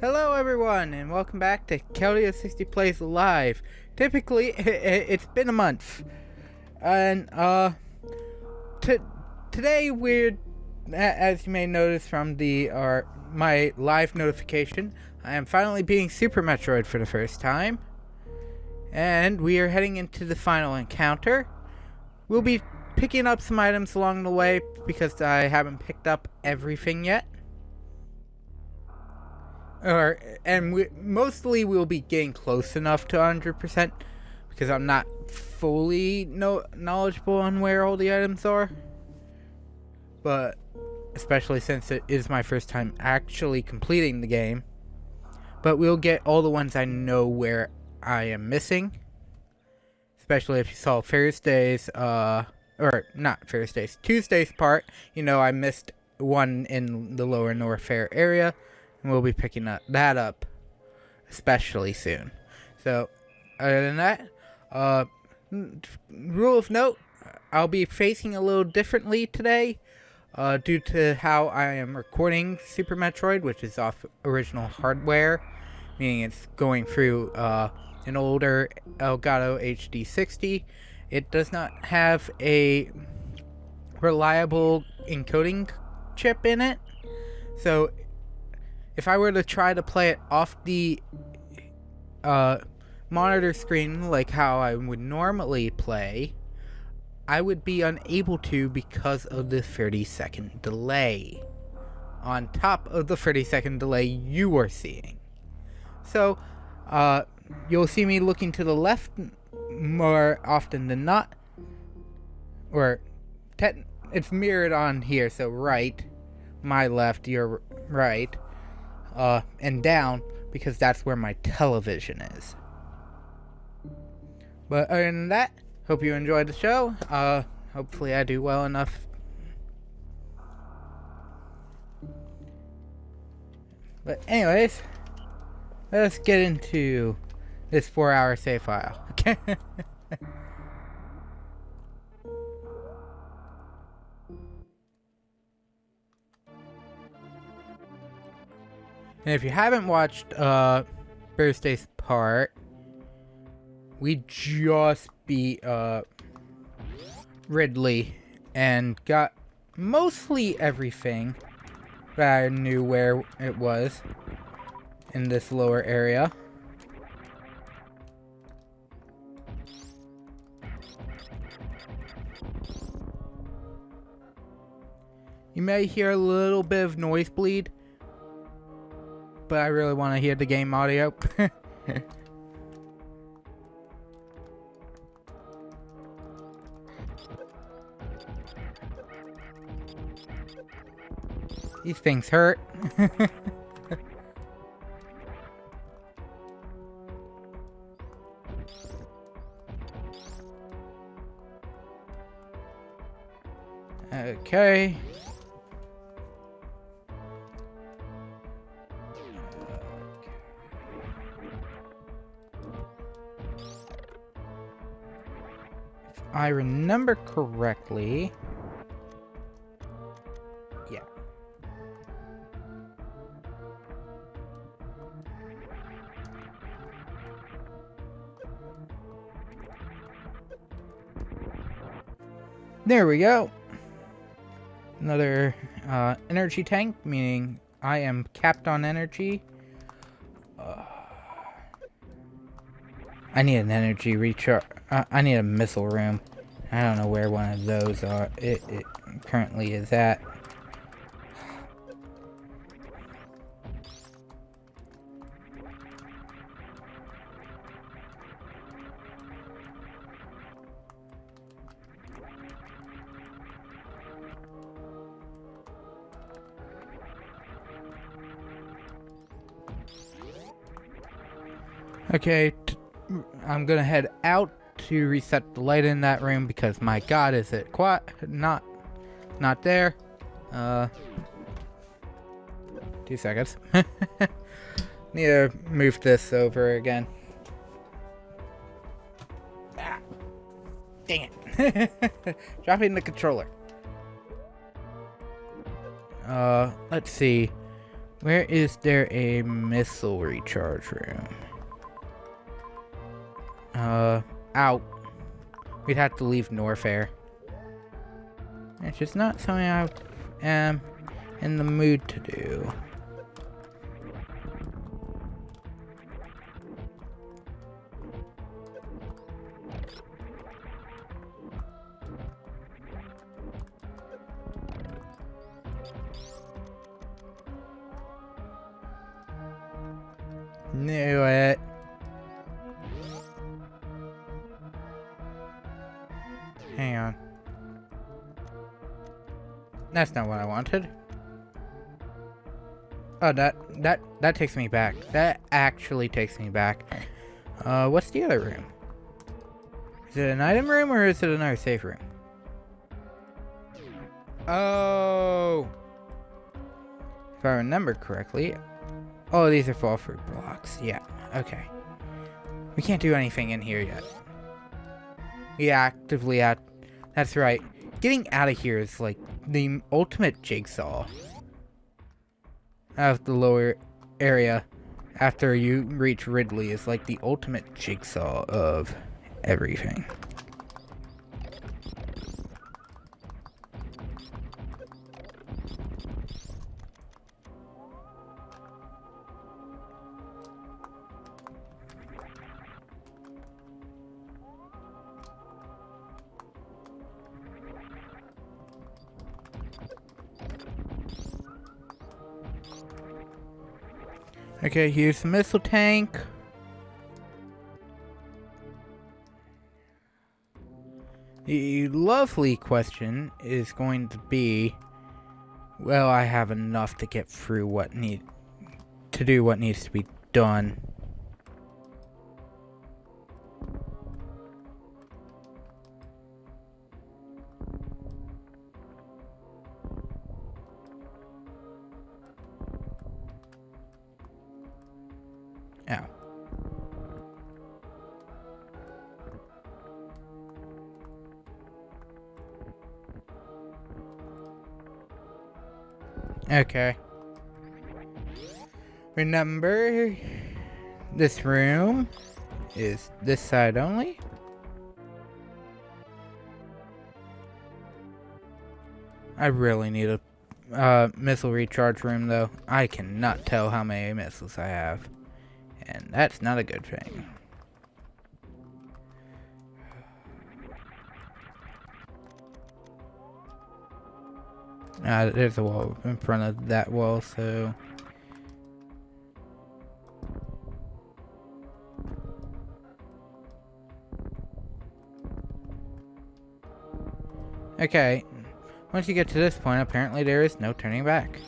Hello everyone, and welcome back to Kelly60 Plays Live. Typically, it's been a month, and today we're, as you may notice from my live notification, I am finally beating Super Metroid for the first time, and we are heading into the final encounter. We'll be picking up some items along the way because I haven't picked up everything yet. Mostly we'll be getting close enough to 100% because I'm not fully knowledgeable on where all the items are. But especially since it is my first time actually completing the game. But we'll get all the ones I know where I am missing. Especially if you saw Tuesday's part, I missed one in the Lower Norfair area. And we'll be picking that up especially soon. So, other than that, rule of note, I'll be facing a little differently today due to how I am recording Super Metroid, which is off original hardware, meaning it's going through an older Elgato HD60. It does not have a reliable encoding chip in it, so if I were to try to play it off the monitor screen like how I would normally play, I would be unable to because of the 30-second delay on top of the 30-second delay you are seeing. So you'll see me looking to the left more often than not, or it's mirrored on here, so right, my left, your right, and down, because that's where my television is. But other than that, hope you enjoyed the show. Hopefully I do well enough. But anyways, let's get into this 4-hour save file. Okay. And if you haven't watched Thursday's part, we just beat Ridley and got mostly everything that I knew where it was in this lower area. You may hear a little bit of noise bleed, but I really want to hear the game audio. These things hurt. Okay. If I remember correctly, yeah. There we go. Another energy tank, meaning I am capped on energy. I need an energy recharge. I need a missile room. I don't know where one of those are. It currently is at. Okay, I'm gonna head out to reset the light in that room because my god, is it not there. 2 seconds. Need to move this over again. Ah, dang it. Dropping the controller. Let's see. Where is there a missile recharge room? Out. We'd have to leave Norfair. Which is not something I am in the mood to do. Knew it. Hang on. That's not what I wanted. Oh, that takes me back. That actually takes me back. What's the other room? Is it an item room or is it another safe room? Oh. If I remember correctly. Oh, these are fall fruit blocks. Yeah, okay. We can't do anything in here yet. We actively out. That's right. Getting out of here is like the ultimate jigsaw. Out of the lower area after you reach Ridley is like the ultimate jigsaw of everything. Okay, here's the missile tank. The lovely question is going to be, well, I have enough to get through what needs to be done. Ow. Okay. Remember, this room is this side only. I really need a missile recharge room, though. I cannot tell how many missiles I have. And that's not a good thing. There's a wall in front of that wall, so... Okay, once you get to this point, apparently there is no turning back.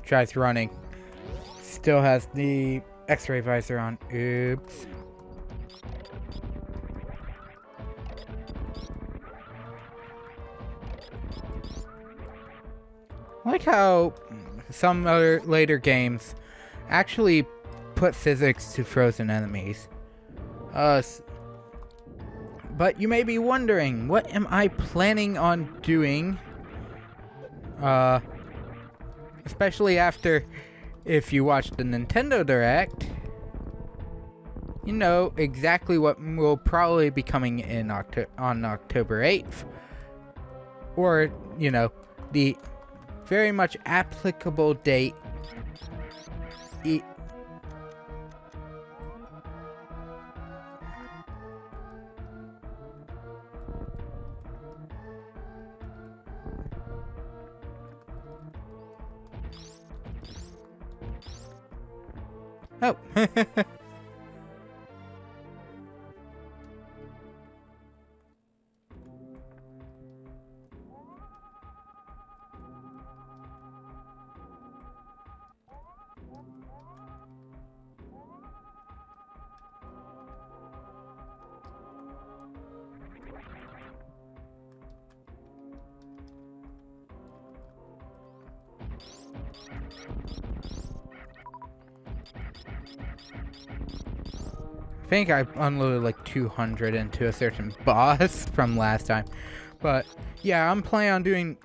Tries running. Still has the X-ray visor on. Oops. I like how some other later games actually put physics to frozen enemies. But you may be wondering, what am I planning on doing? Especially after, if you watch the Nintendo Direct, you know exactly what will probably be coming in on October 8th. Or, you know, the very much applicable date. Oh. I think I unloaded like 200 into a certain boss from last time. But yeah, I'm planning on doing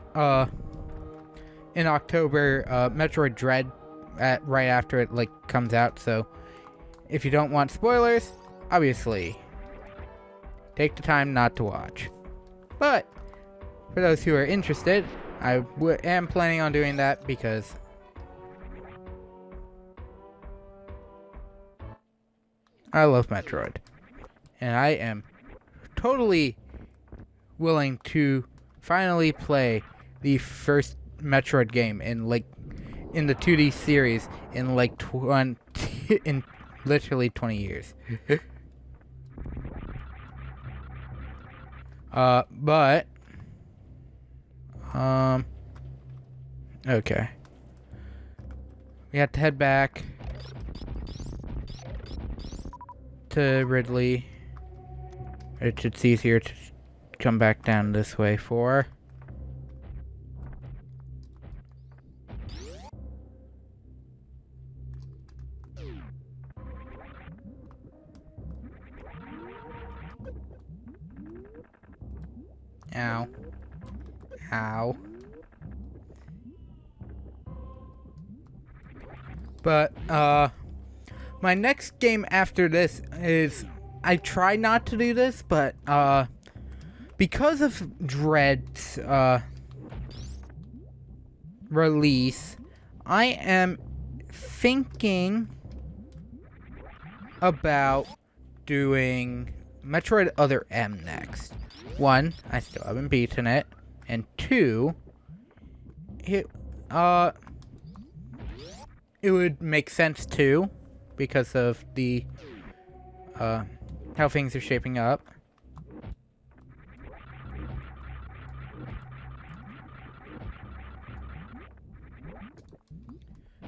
in October Metroid Dread right after it like comes out. So if you don't want spoilers, obviously take the time not to watch. But for those who are interested, I am planning on doing that because I love Metroid. And I am totally willing to finally play the first Metroid game in the 2D series in like in literally 20 years. But okay. We have to head back to Ridley. It's easier to come back down this way for. Ow. Ow. But, my next game after this is, I try not to do this, but, because of Dread's, release, I am thinking about doing Metroid Other M next. One, I still haven't beaten it, and two, it would make sense too, because of the how things are shaping up.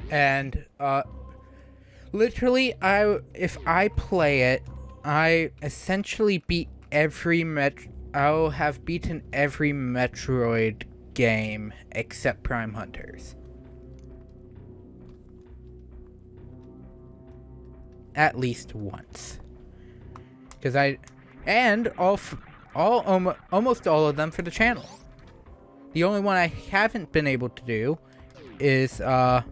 And literally, if I play it, I essentially beat I'll have beaten every Metroid game except Prime Hunters. At least once. Because almost all of them for the channel. The only one I haven't been able to do is I'm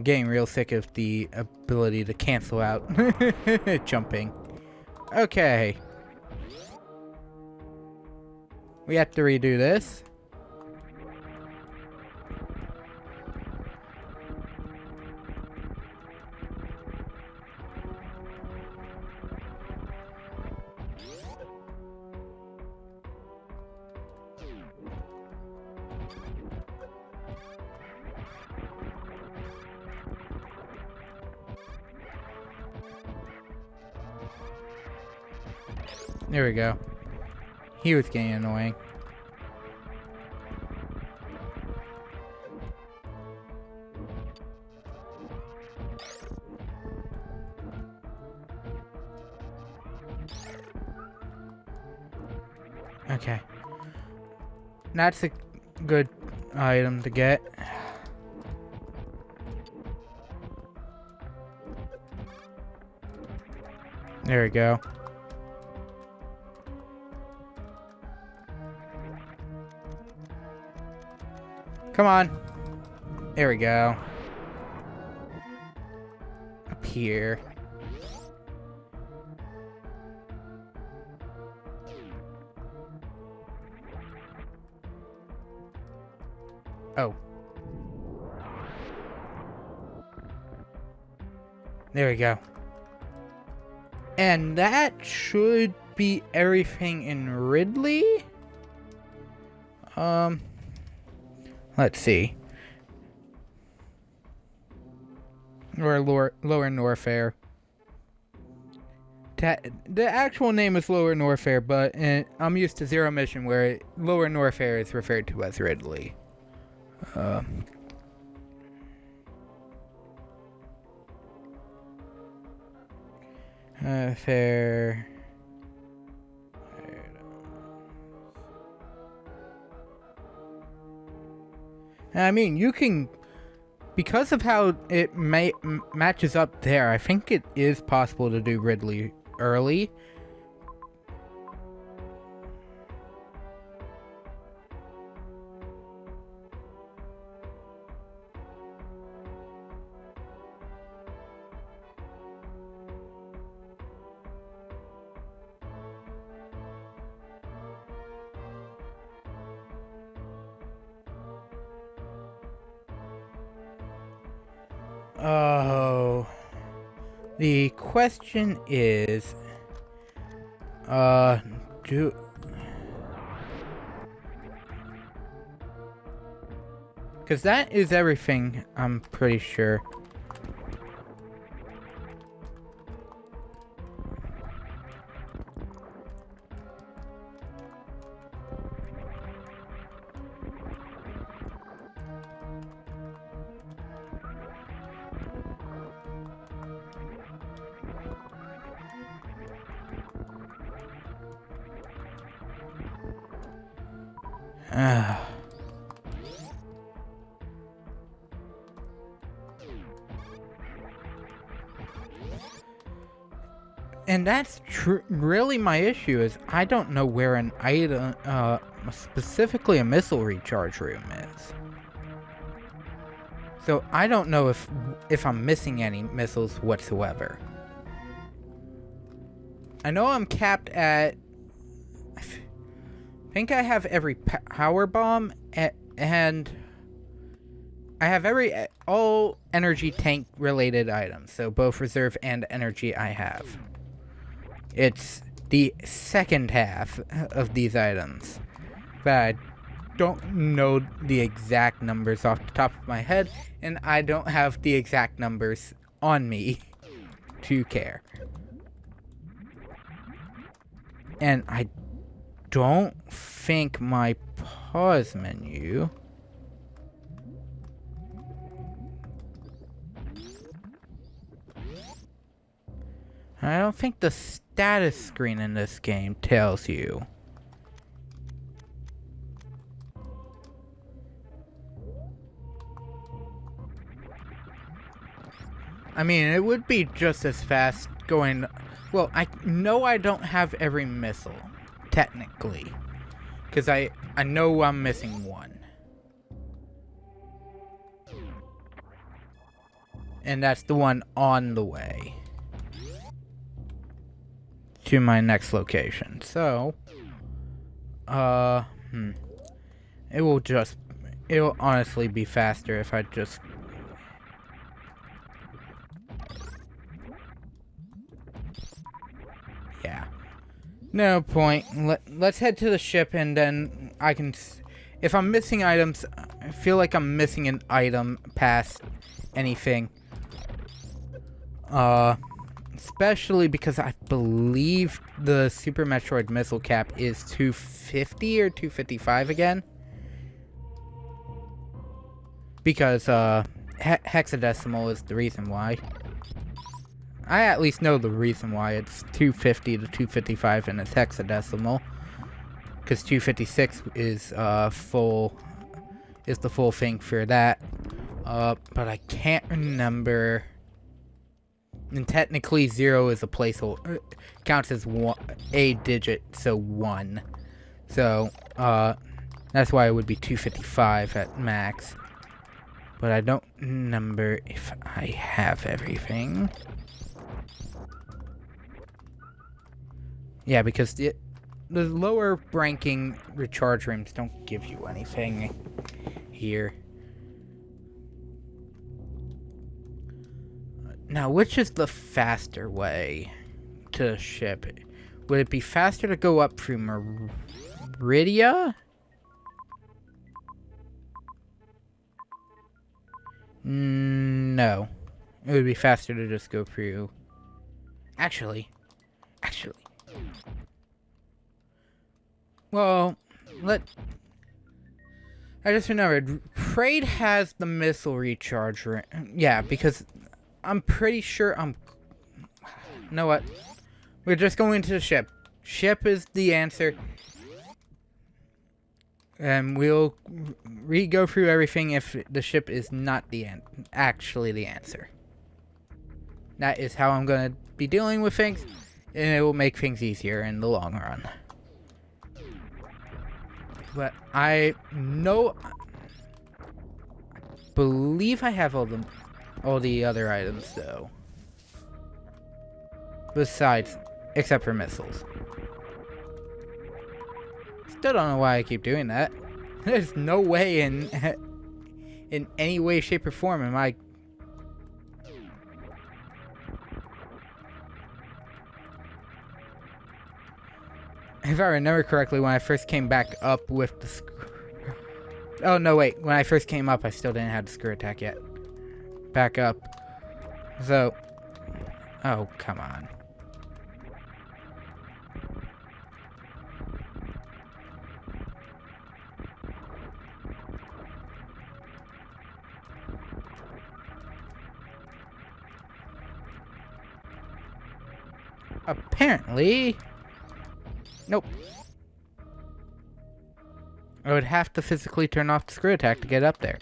getting real sick of the ability to cancel out jumping. Okay. We have to redo this. There we go. He was getting annoying. Okay. That's a good item to get. There we go. Come on. There we go. Up here. Oh. There we go. And that should be everything in Ridley. Let's see. Or Lower Norfair. The actual name is Lower Norfair, but I'm used to Zero Mission, where Lower Norfair is referred to as Ridley. Fair. And I mean, you can, because of how it matches up there, I think it is possible to do Ridley early. Oh, the question is, because that is everything, I'm pretty sure. And that's really my issue, is I don't know where an item, specifically a missile recharge room is. So I don't know if I'm missing any missiles whatsoever. I know I'm capped at, I think I have every power bomb and I have all energy tank related items. So both reserve and energy I have. It's the second half of these items, but I don't know the exact numbers off the top of my head, and I don't have the exact numbers on me to care. And I don't think my pause menu... I don't think the status screen in this game tells you. I mean, it would be just as fast going... Well, I know I don't have every missile, technically. Because I know I'm missing one. And that's the one on the way to my next location. So, it'll honestly be faster if I just... Yeah. No point. Let's head to the ship and then I can... If I'm missing items, I feel like I'm missing an item past anything. Especially because I believe the Super Metroid missile cap is 250 or 255 again. Because hexadecimal is the reason why. I at least know the reason why it's 250 to 255 and it's hexadecimal. Because 256 is the full thing for that. But I can't remember. And technically 0 is a placeholder, counts as a digit, so 1. So, that's why it would be 255 at max. But I don't remember if I have everything. Yeah, because the lower ranking recharge rooms don't give you anything here. Now, which is the faster way to ship? Would it be faster to go up through Meridia? No. It would be faster to just go through... Actually. Well, I just remembered. Kraid has the missile recharge room. Yeah, because... I'm pretty sure you know what? We're just going to the ship. Ship is the answer. And we'll go through everything if the ship is not actually the answer. That is how I'm going to be dealing with things, and it will make things easier in the long run. But I believe I have all the other items though. Besides, except for missiles. Still don't know why I keep doing that. There's no way in any way, shape, or form am I. If I remember correctly, when I first came back up with the oh no, wait. When I first came up, I still didn't have the screw attack yet. Back up. So, oh come on. Apparently, nope. I would have to physically turn off the screw attack to get up there.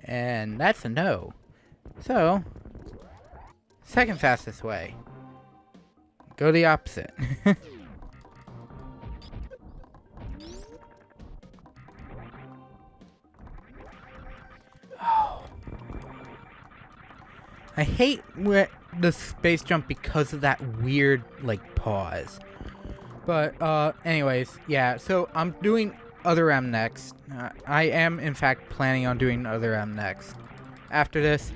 And that's a no. So, second fastest way. Go the opposite. Oh. I hate the space jump because of that weird, like, pause. But, anyways, yeah, so I'm doing Other M next. I am, in fact, planning on doing Other M next after this.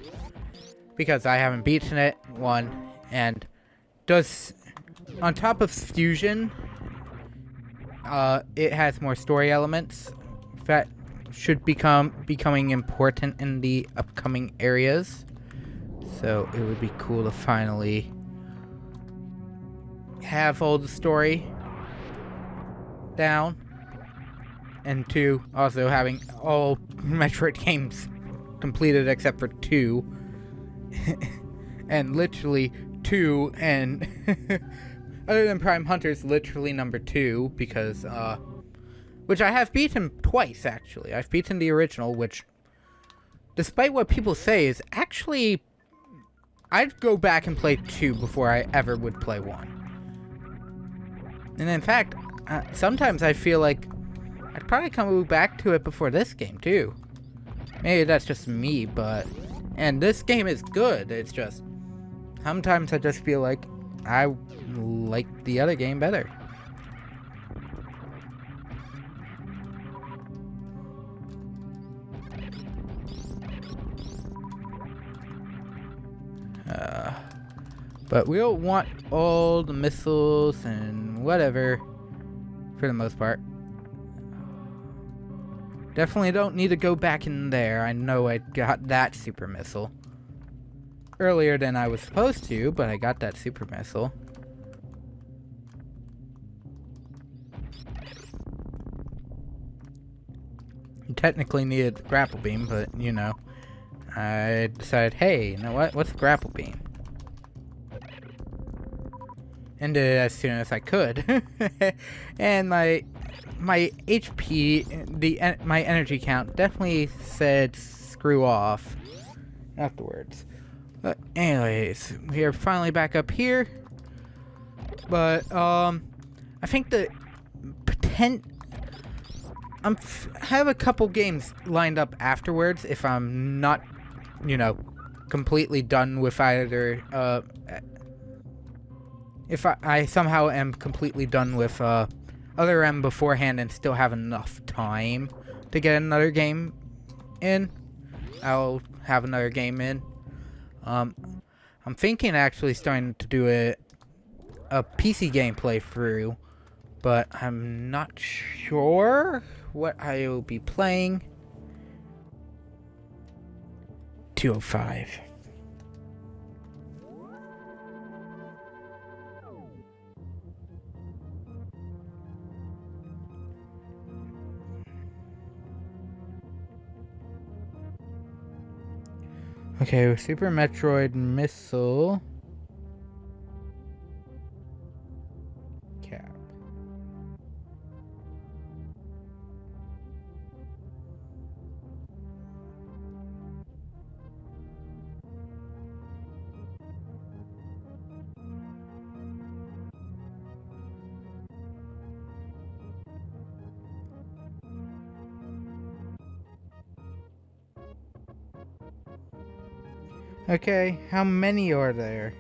Because I haven't beaten it, one, and on top of Fusion, it has more story elements that should becoming important in the upcoming areas. So it would be cool to finally have all the story down, and two, also having all Metroid games completed except for 2. And literally 2, and other than Prime Hunter's literally number 2, because which I have beaten twice actually. I've beaten the original, which despite what people say is actually, I'd go back and play 2 before I ever would play 1. And in fact, sometimes I feel like I'd probably come back to it before this game too. Maybe that's just me, but and this game is good. It's just sometimes I just feel like I like the other game better. But we'll want all the missiles and whatever for the most part. Definitely don't need to go back in there. I know I got that super missile earlier than I was supposed to, but I got that super missile. Technically needed the grapple beam, but you know, I decided, hey, you know what? What's a grapple beam? Ended it as soon as I could. And my HP, my energy count definitely said screw off afterwards. But anyways, we are finally back up here. But I think the have a couple games lined up afterwards if I'm not, you know, completely done with either if I somehow am completely done with Other M beforehand and still have enough time to get another game in, I'll have another game in. I'm thinking actually starting to do a PC gameplay through, but I'm not sure what I will be playing. 205. Okay, Super Metroid Missile Cap. Okay, how many are there?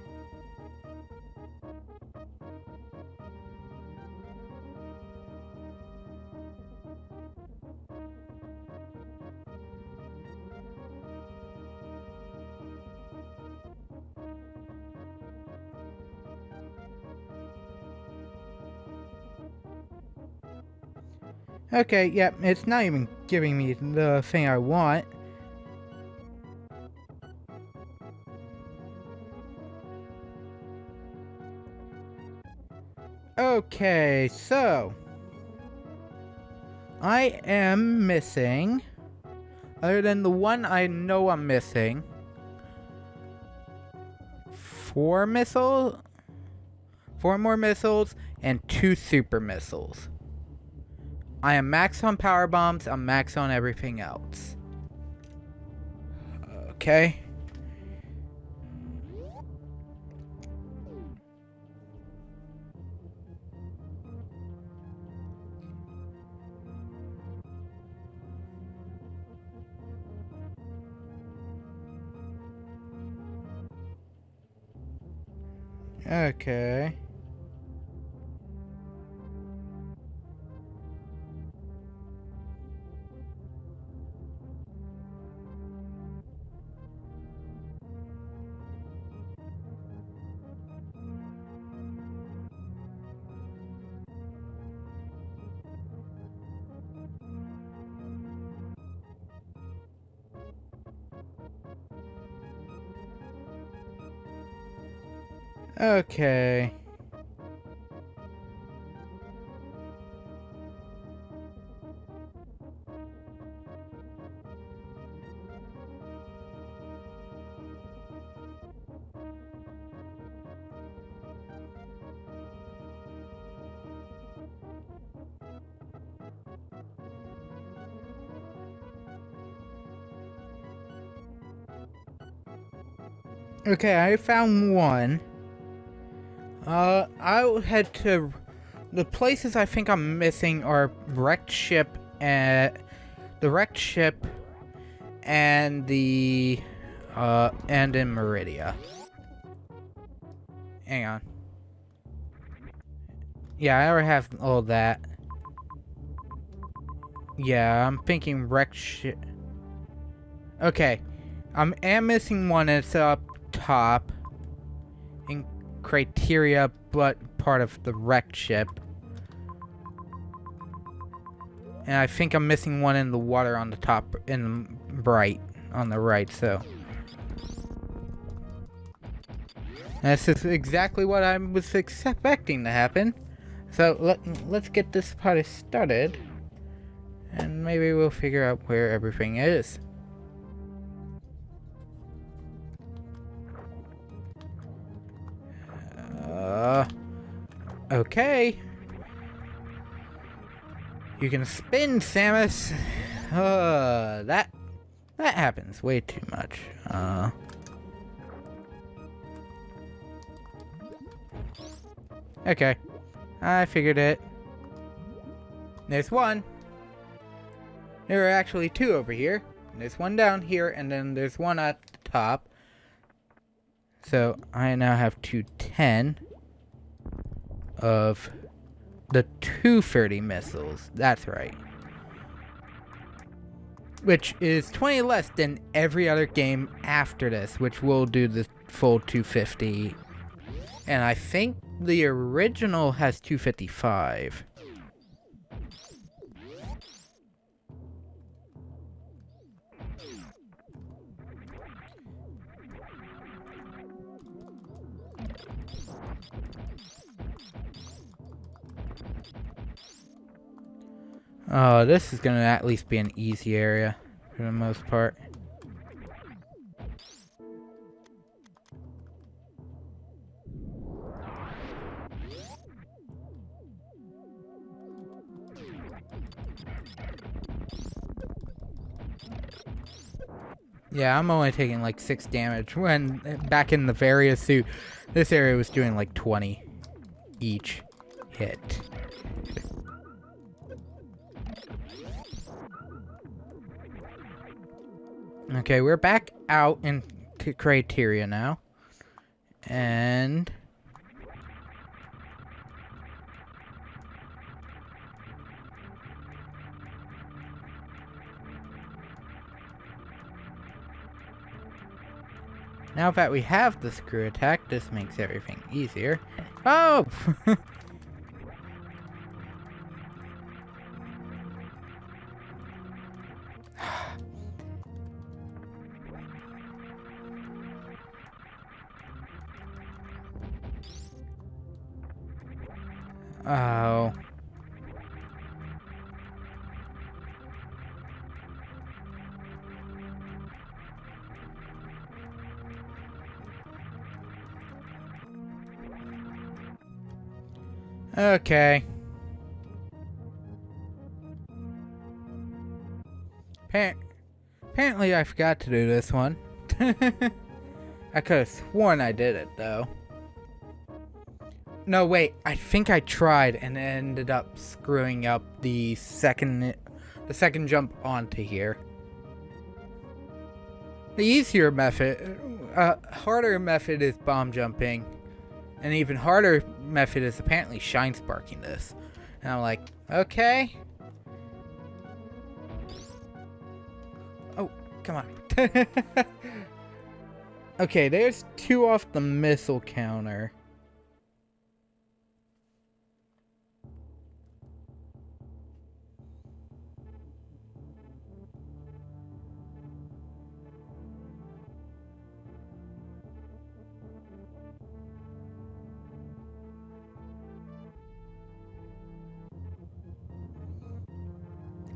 Okay, yep, it's not even giving me the thing I want. Okay, so I am missing, other than the one I know I'm missing, 4 more missiles, and 2 super missiles. I am max on power bombs, I'm max on everything else. Okay. Okay. Okay. Okay, I found one. I'll head to the places I think I'm missing are wrecked ship and the wrecked ship and the and in Meridia. Hang on. Yeah, I already have all that. Yeah, I'm thinking wrecked ship. Okay, I am missing one. It's up top in criteria, but part of the wrecked ship. And I think I'm missing one in the water on the top, in bright on the right. So this is exactly what I was expecting to happen. So let's get this party started, and maybe we'll figure out where everything is. Okay. You can spin, Samus. That happens way too much. Okay. I figured it. There's one. There are actually 2 over here. There's one down here, and then there's one at the top. So I now have 210 of the 230 missiles. That's right. Which is 20 less than every other game after this, which will do the full 250. And I think the original has 255. Oh, this is gonna at least be an easy area for the most part. Yeah, I'm only taking like 6 damage when back in the various suit, this area was doing like 20 each hit. Okay, we're back out into criteria now. And now that we have the screw attack, this makes everything easier. Oh! Oh. Okay. Apparently I forgot to do this one. I could have sworn I did it, though. No, wait. I think I tried and ended up screwing up the second jump onto here. The easier method, harder method is bomb jumping. An even harder method is apparently shine sparking this. And I'm like, okay. Oh, come on. Okay, there's 2 off the missile counter.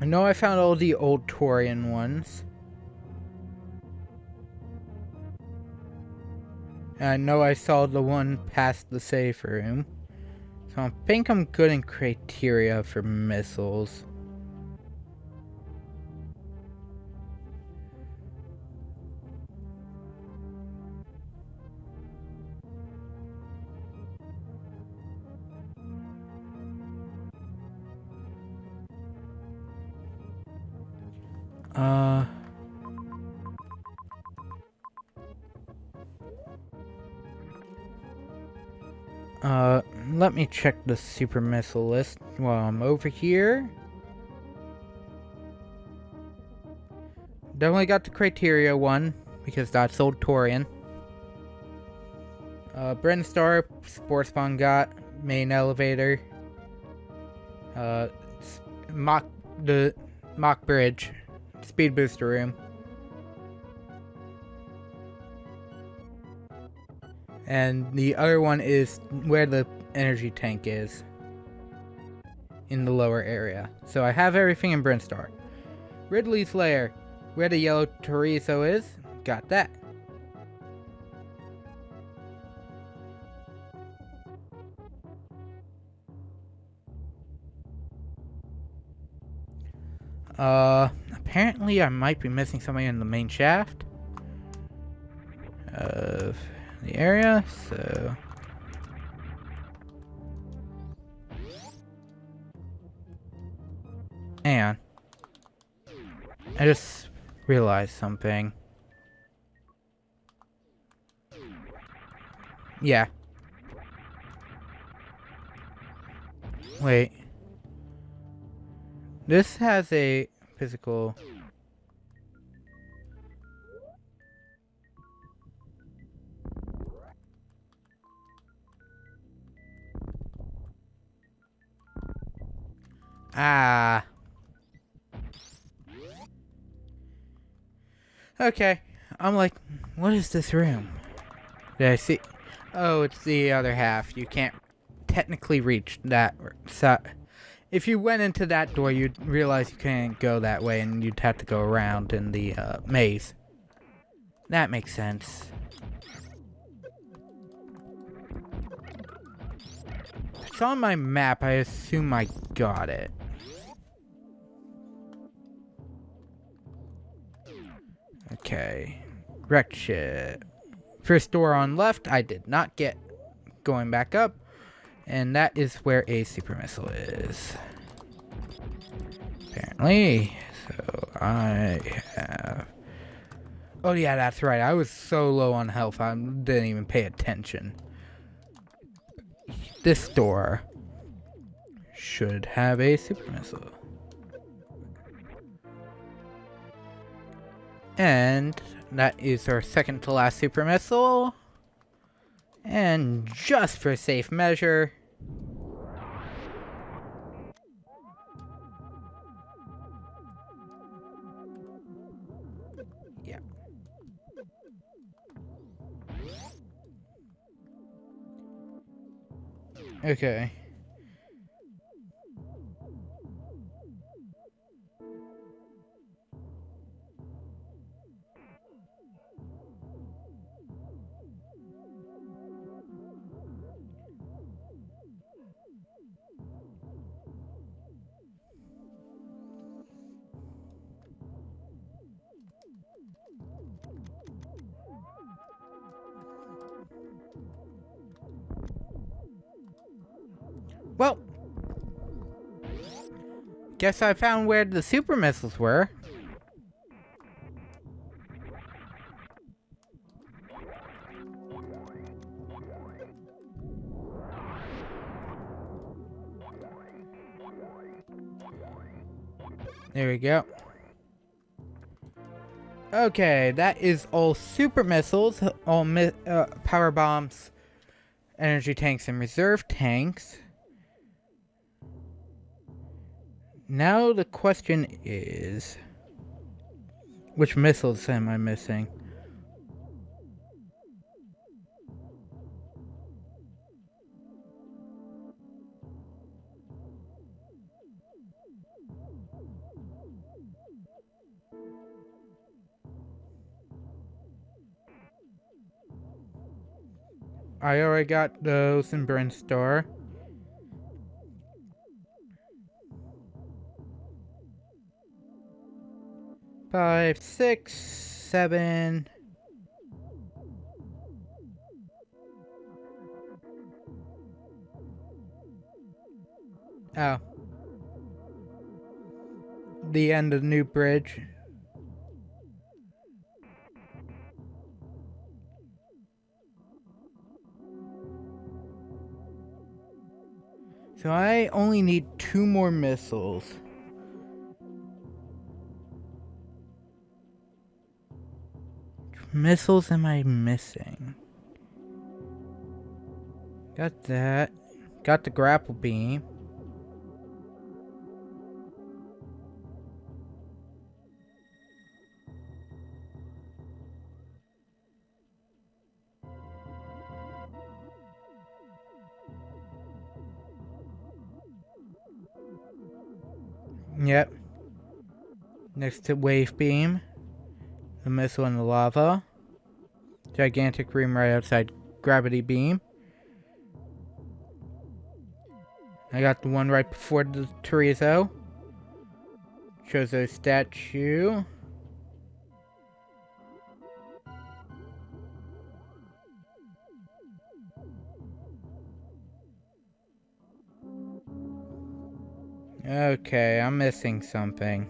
I know I found all the old Torian ones. And I know I saw the one past the safe room. So I think I'm good in criteria for missiles. Let me check the super missile list while I'm over here. Definitely got the criteria one, because that's old Torian. Brinstar, Sports Spawn got, main elevator. The Mock Bridge, speed booster room. And the other one is where the energy tank is. In the lower area. So I have everything in Brinstar. Ridley's Lair, where the yellow chorizo is. Got that. Apparently I might be missing something in the main shaft of the area, so hang on. I just realized something. Yeah. Wait. This has a physical... Ah. Okay. I'm like, what is this room? Did I see? Oh, it's the other half. You can't technically reach that. So, if you went into that door, you'd realize you can't go that way and you'd have to go around in the maze. That makes sense. It's on my map. I assume I got it. Okay. Wrecked shit. First door on left, I did not get. Going back up. And that is where a super missile is. Apparently. So I have Oh yeah, that's right. I was so low on health, I didn't even pay attention. This door should have a super missile. And that is our second to last super missile. And just for safe measure, yeah. Okay. Well, guess I found where the super missiles were. There we go. Okay, that is all super missiles, all power bombs, energy tanks, and reserve tanks. Now the question is, which missiles am I missing? I already got those in Burn Store. Five, six, seven. Oh. The end of the new bridge. So I only need 2 more missiles. Which missiles am I missing? Got that. Got the grapple beam. Yep. Next to wave beam. The missile in the lava. Gigantic room right outside gravity beam. I got the one right before the chorizo. Shows a statue. Okay, I'm missing something.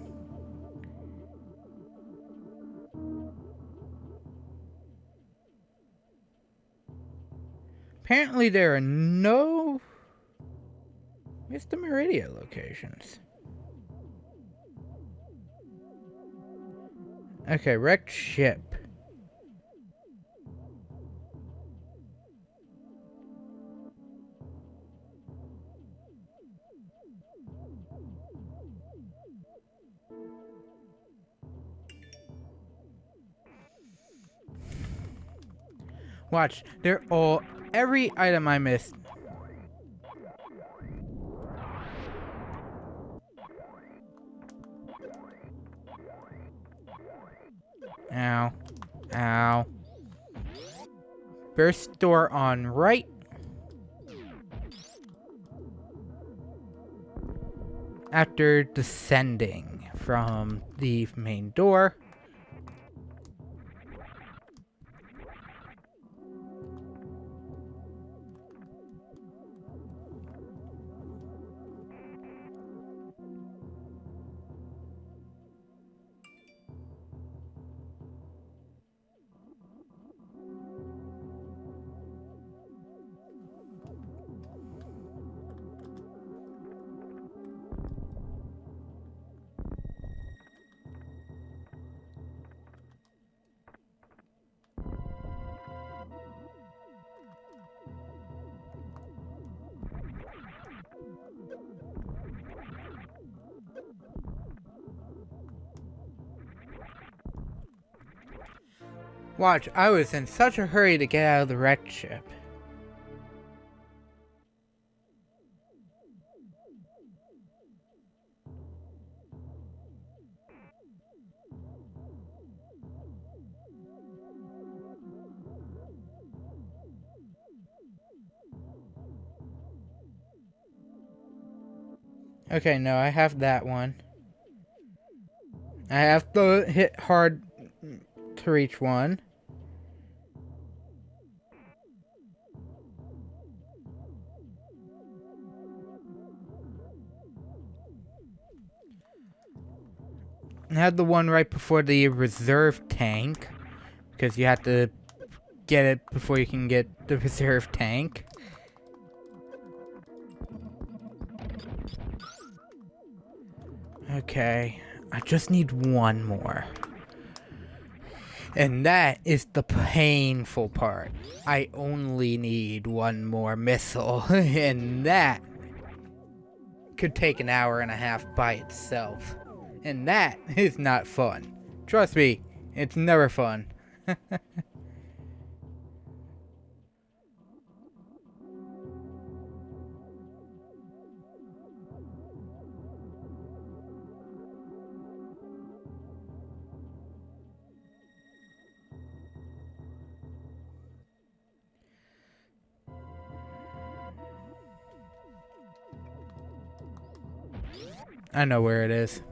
Apparently there are no Mr. Meridia locations. Okay, wrecked ship. Watch, they're all, every item I missed. Ow. Ow. Burst door on right. After descending from the main door. Watch, I was in such a hurry to get out of the wrecked ship. Okay, no, I have that one. I have to hit hard to reach one. I had the one right before the reserve tank, because you have to get it before you can get the reserve tank. Okay, I just need one more. And that is the painful part. I only need one more missile, and that could take an hour and a half by itself. And that is not fun. Trust me, it's never fun. I know where it is.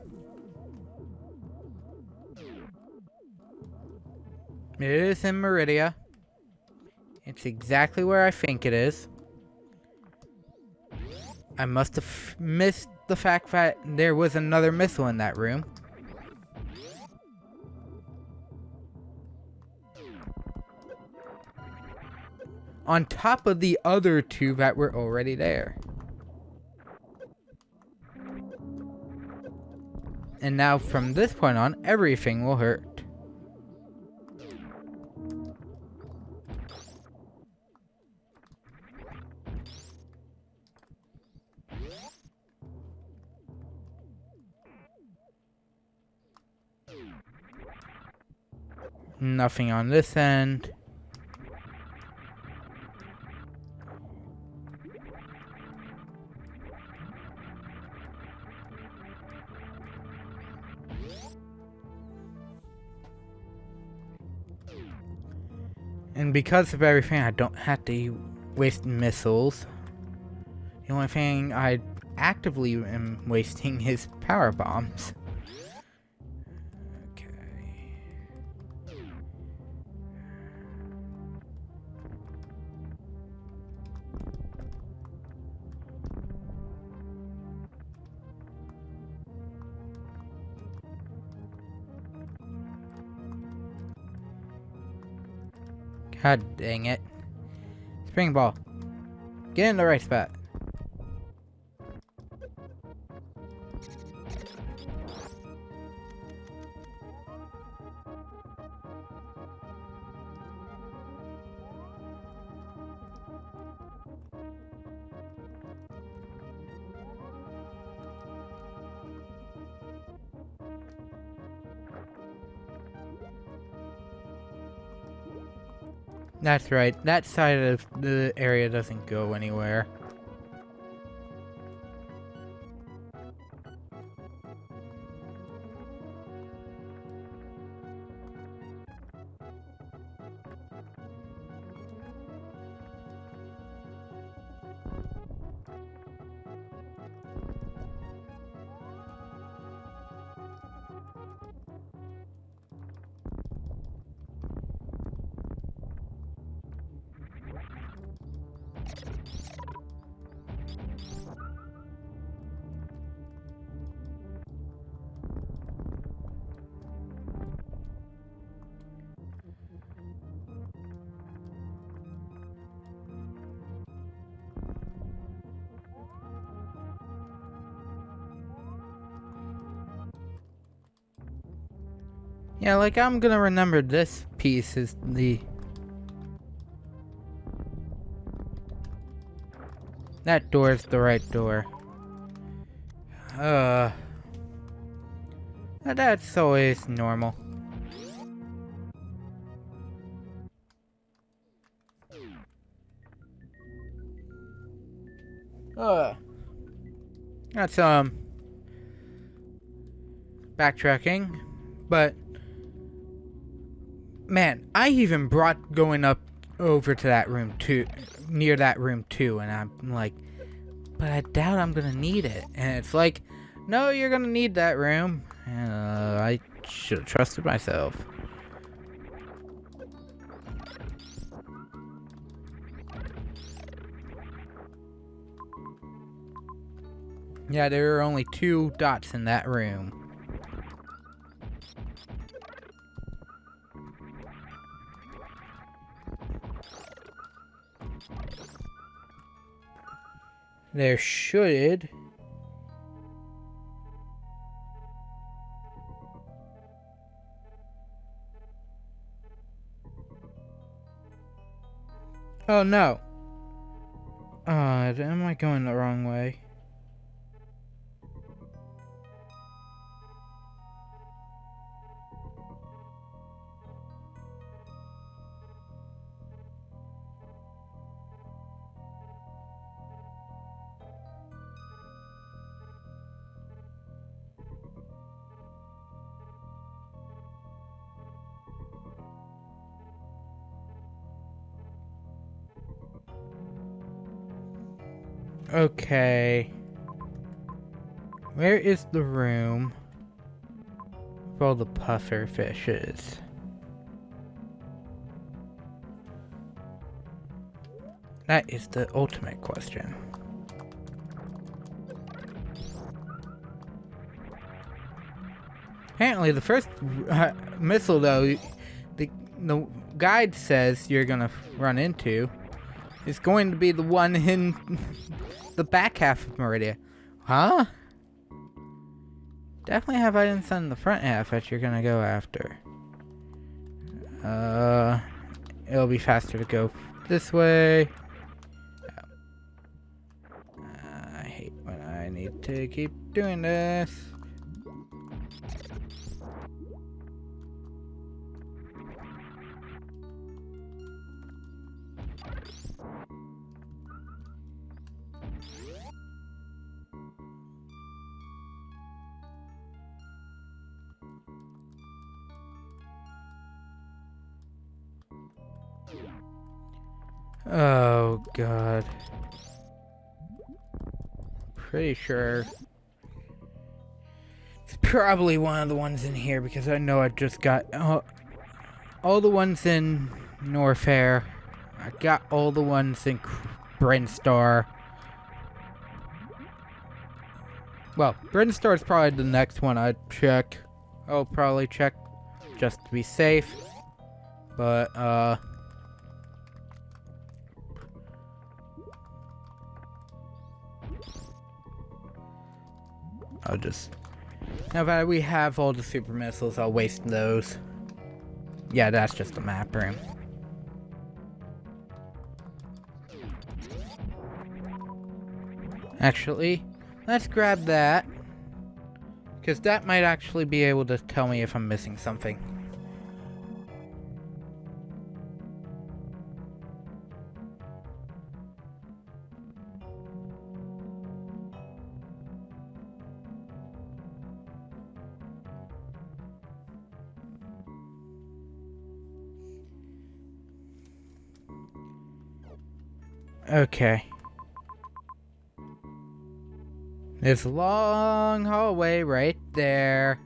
It is in Meridia. It's exactly where I think it is. I must have missed the fact that there was another missile in that room. On top of the other two that were already there. And now from this point on, everything will hurt. Nothing on this end. And because of everything, I don't have to waste missiles. The only thing I actively am wasting is power bombs. Okay. God dang it. Spring ball. Get in the right spot. That's right, that side of the area doesn't go anywhere. Yeah, like I'm gonna remember this piece is the... That door is the right door. That's always normal. That's backtracking, but man, I even brought going up over to that room too, near that room too, and I'm like, but I doubt I'm gonna need it. And it's like, no, you're gonna need that room. And I should have trusted myself. Yeah, there are only 2 dots in that room. There should... Oh no. Am I going the wrong way? Okay. Where is the room for all the puffer fishes? That is the ultimate question. Apparently the first missile though, the guide says you're gonna run into is going to be the one in the back half of Meridia. Huh? Definitely have items on the front half that you're gonna go after. It'll be faster to go this way. I hate when I need to keep doing this. Oh god. Pretty sure it's probably one of the ones in here because I know I just got all the ones in Norfair. I got all the ones in Brinstar. Well, Brinstar is probably the next one I'd check. I'll probably check just to be safe. But I'll just... Now that we have all the super missiles, I'll waste those. Yeah, that's just a map room. Actually, let's grab that. Because that might actually be able to tell me if I'm missing something. Okay. There's a long hallway right there.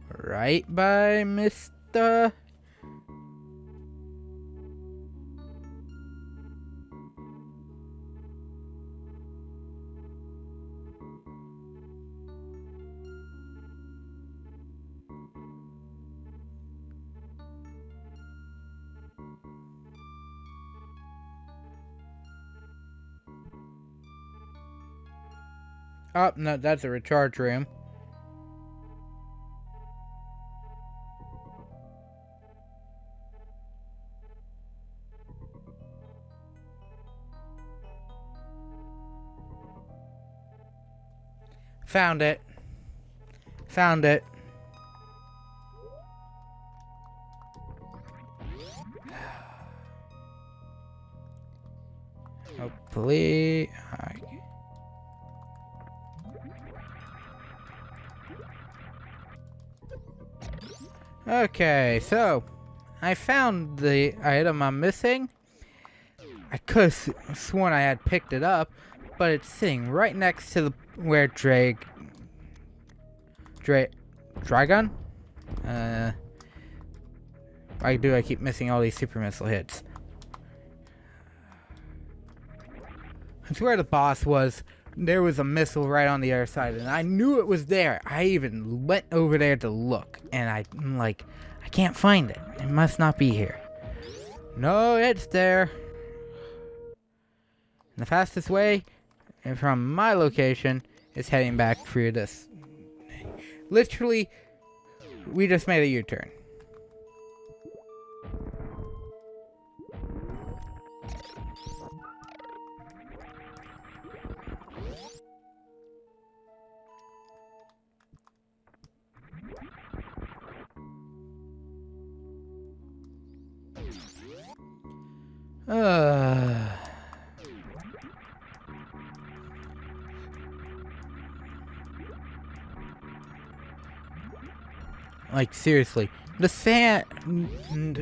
Right by Mr. Oh, no, that's a recharge room. Found it. Found it. Hopefully, Okay, so I found the item I'm missing. I could have sworn I had picked it up, but it's sitting right next to where Dragon? Why do I keep missing all these super missile hits? It's where the boss was. There was a missile right on the other side, and I knew it was there. I even went over there to look, and I'm like, I can't find it. It must not be here. No, it's there. And the fastest way from my location is heading back through this. Literally, we just made a U-turn. Like, seriously, the sand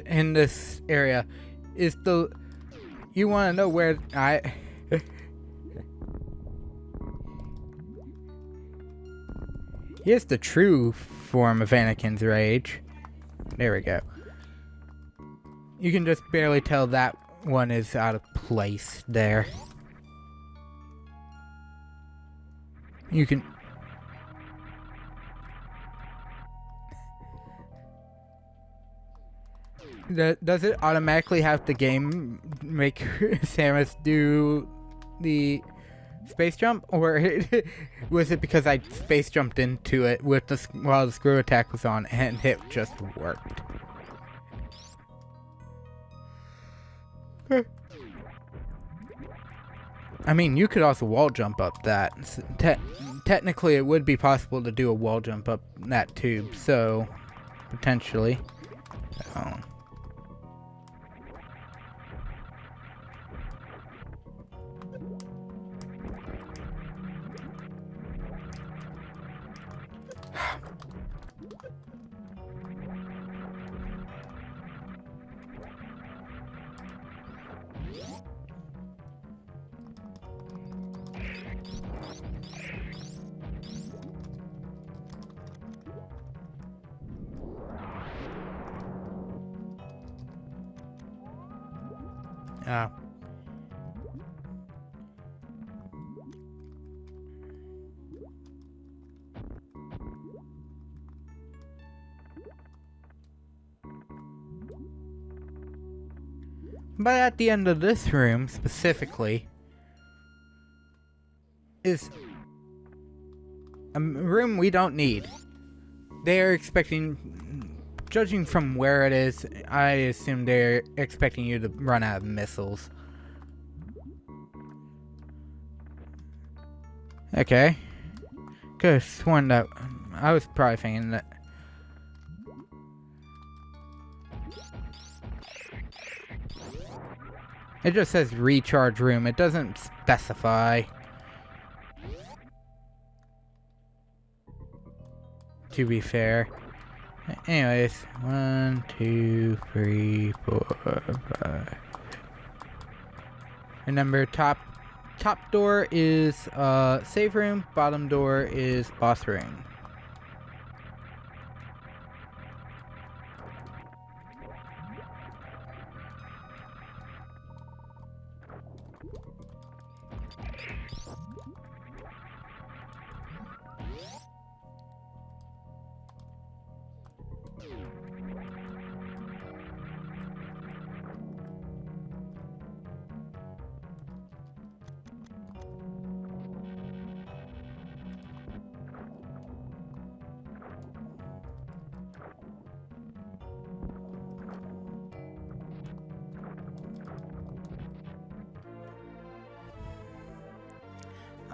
in this area is the... You want to know where Here's the true form of Anakin's rage. There we go. You can just barely tell that one is out of place there. You can... Does it automatically have the game make Samus do the space jump? Or was it because I space jumped into it with while the screw attack was on and it just worked? I mean, you could also wall jump up that. Technically, it would be possible to do a wall jump up that tube, so potentially. Oh. But at the end of this room, specifically, is a room we don't need. They are expecting, judging from where it is, I assume they're expecting you to run out of missiles. Okay. Could have sworn that I was probably thinking that. It just says recharge room. It doesn't specify. To be fair. Anyways, 1, 2, 3, 4, 5. Remember, top door is save room. Bottom door is boss room.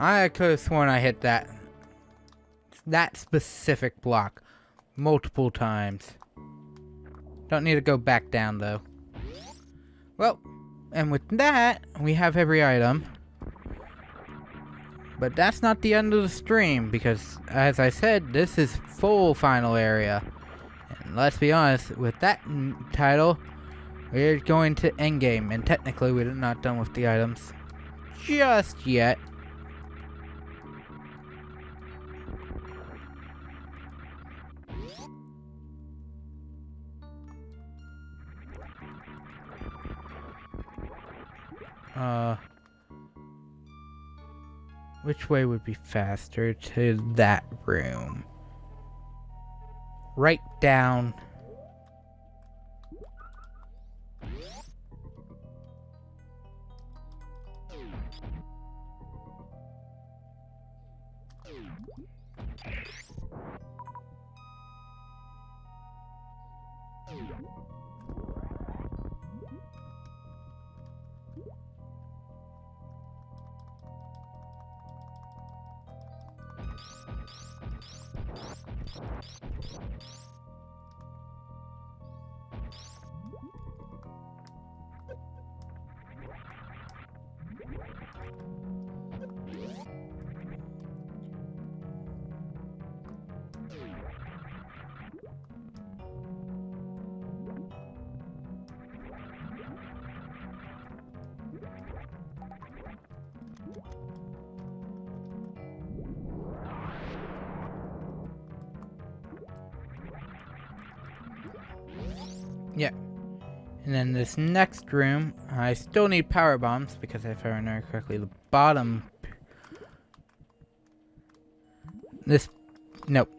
I could have sworn I hit that specific block multiple times. Don't need to go back down though. Well, and with that, we have every item. But that's not the end of the stream, because as I said, this is full final area. let's be honest, with that title, we're going to endgame, and technically we're not done with the items just yet. Which way would be faster to that room? Right down. Yeah. And then this next room, I still need power bombs because if I remember correctly, the bottom. Nope.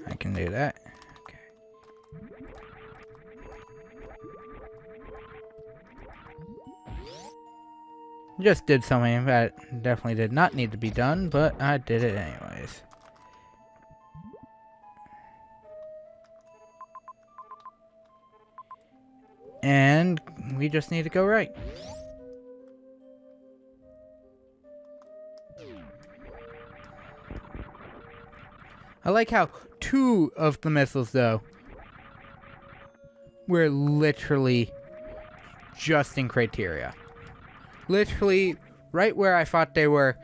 I can do that. Okay. Just did something that definitely did not need to be done, but I did it anyways. And we just need to go right. I like how 2 of the missiles, though, were literally just in criteria. Literally right where I thought they were.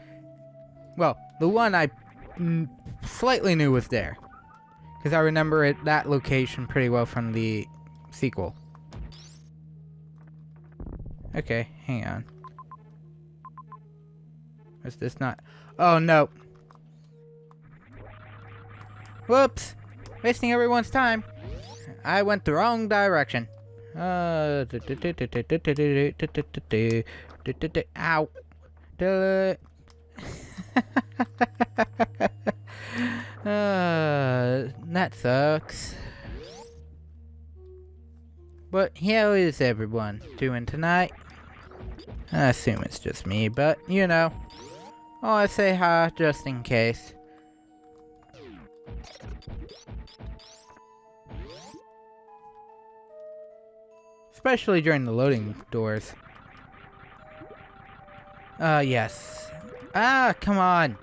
Well, the one I slightly knew was there, because I remember that location pretty well from the sequel. Okay, hang on. Is this not? Oh, no. Whoops. Wasting everyone's time. I went the wrong direction. Ow. That sucks. But how is everyone doing tonight? I assume it's just me, but you know, I say hi just in case. Especially during the loading doors. Yes. Ah, come on.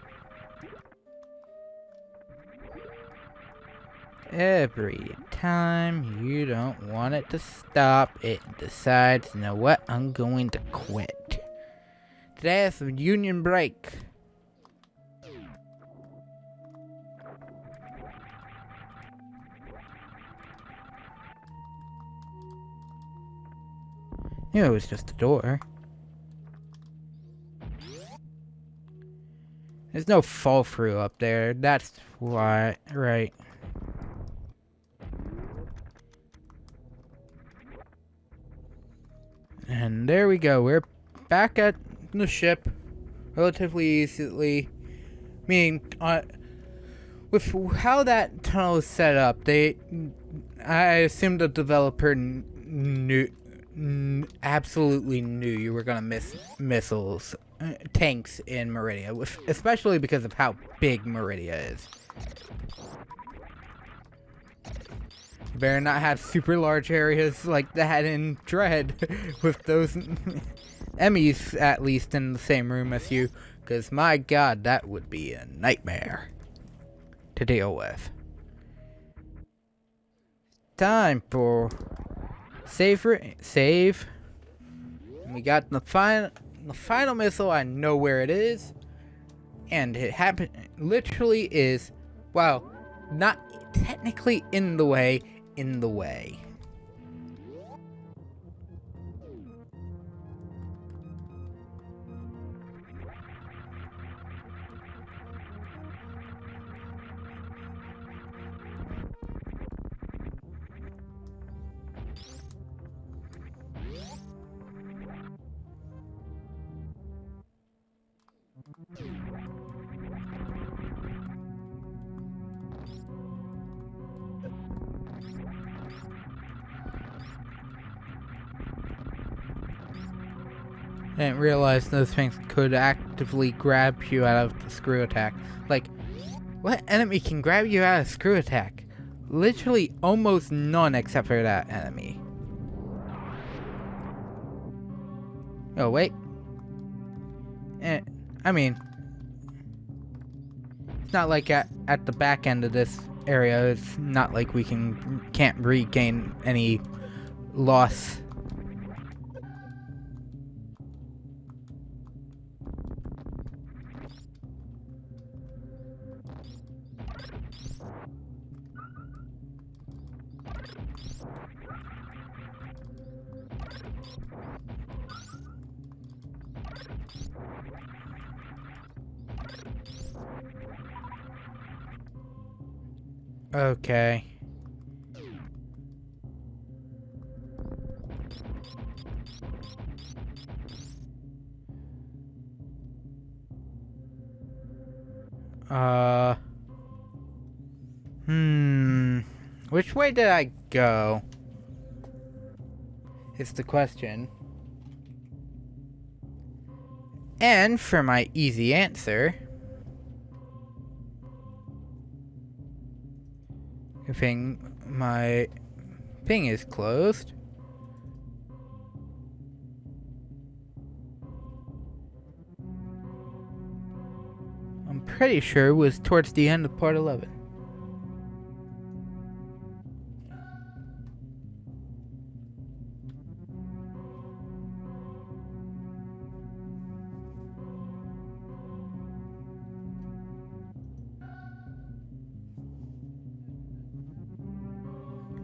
Every time you don't want it to stop, it decides, you know what, I'm going to quit. Today is union break. It was just a door. There's no fall through up there, that's why, right. And there we go, we're back at the ship relatively easily. Meaning, with how that tunnel is set up, I assume the developer absolutely knew you were gonna miss tanks in Meridia, especially because of how big Meridia is. You better not have super large areas like that in Dread with those Emmys at least in the same room as you, because my god, that would be a nightmare to deal with. Time for save. We got the final missile. I know where it is, and it literally is, well, not technically in the way. in the way. I didn't realize those things could actively grab you out of the screw attack. Like, what enemy can grab you out of screw attack? Literally almost none except for that enemy. Oh, wait. I mean, it's not like at the back end of this area, it's not like we can't regain any loss. Okay. Which way did I go? Is the question. And for my easy answer, my thing is closed. I'm pretty sure it was towards the end of part 11.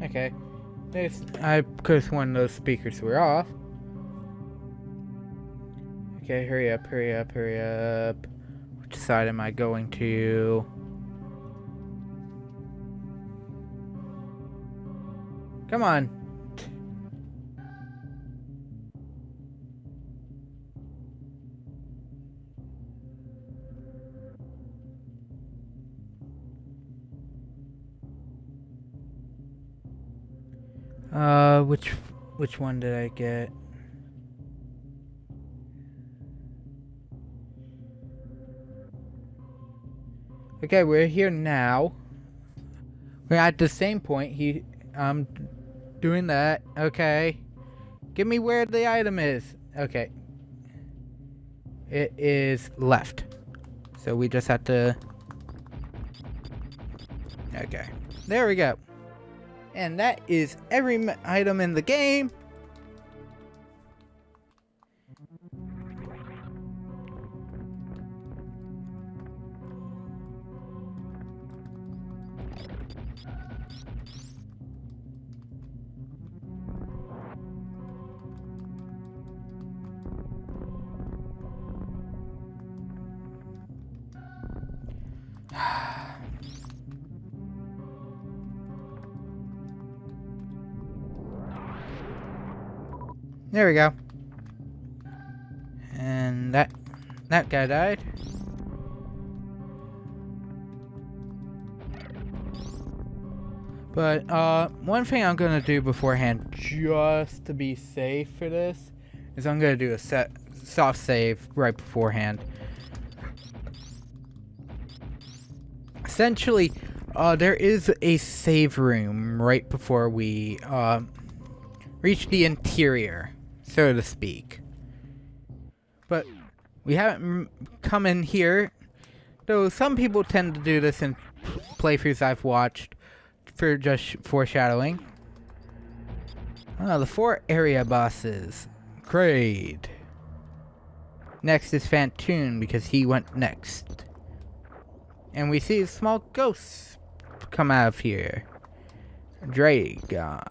Okay. I could have sworn those speakers were off. Okay, hurry up, hurry up, hurry up. Which side am I going to? Come on. Which one did I get? Okay, we're here now. We're at the same point. Doing that. Okay. Give me where the item is. Okay. It is left. So we just have to... Okay. There we go. And that is every item in the game. There we go. And that guy died. But one thing I'm gonna do beforehand, just to be safe for this, is I'm gonna do a soft save right beforehand. Essentially, there is a save room right before we reach the interior, so to speak. But we haven't come in here, though some people tend to do this in playthroughs I've watched for just foreshadowing. The 4 area bosses. Great. Next is Fantoon, because he went next. And we see small ghosts come out of here. Dragon.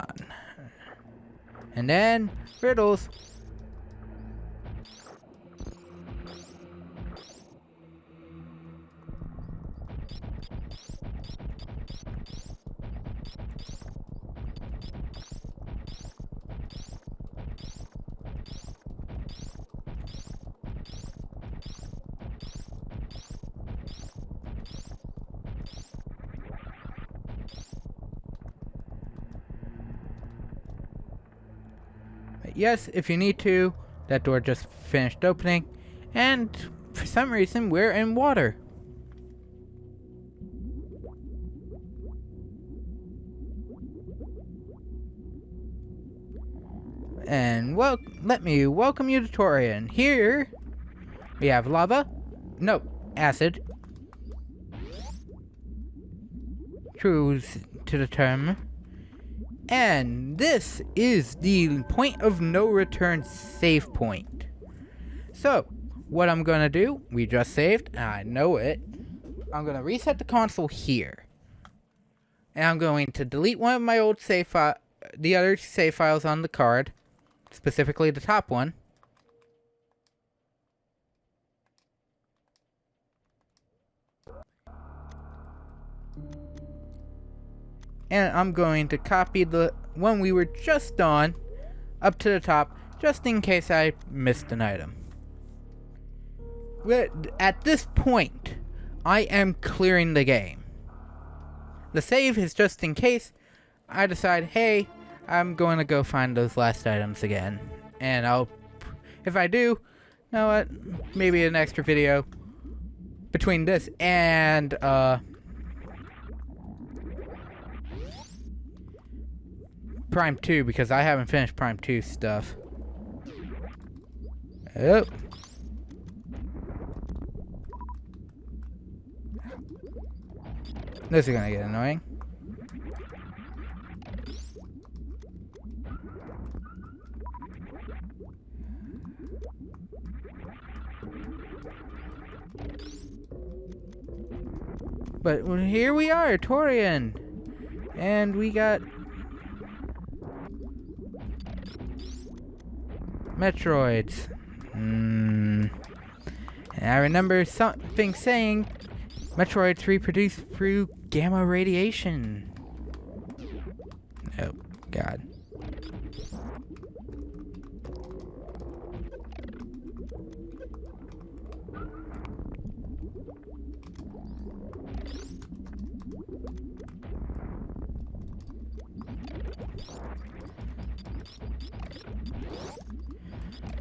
And then riddles. Yes, if you need to. That door just finished opening. And for some reason, we're in water. And well, let me welcome you to Torian. Here, we have lava. No, acid. True to the term. And this is the point of no return save point. So, what I'm gonna do, we just saved, I know it. I'm gonna reset the console here. And I'm going to delete one of my old the other save files on the card, specifically the top one. And I'm going to copy the one we were just on up to the top, just in case I missed an item. At this point, I am clearing the game. The save is just in case I decide, hey, I'm going to go find those last items again. And if I do, you know what, maybe an extra video between this and, Prime 2, because I haven't finished Prime 2 stuff. Oh. This is gonna get annoying. But here we are, Torian. And we got Metroids. And I remember something saying Metroids reproduce through gamma radiation. Oh, God.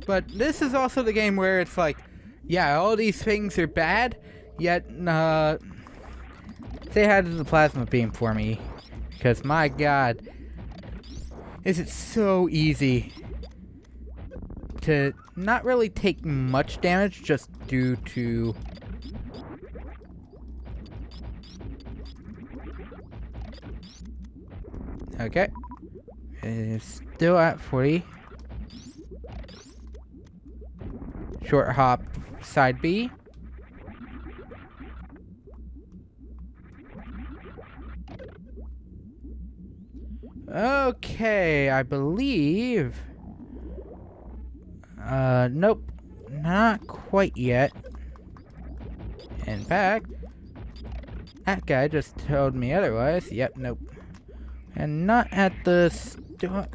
But this is also the game where it's like, yeah, all these things are bad, yet, say hi to the plasma beam for me. Because, my God, is it so easy to not really take much damage just due to... Okay. It's still at 40. Short hop, side B. Okay, I believe... nope. Not quite yet. In fact, that guy just told me otherwise. Yep, nope. And not at the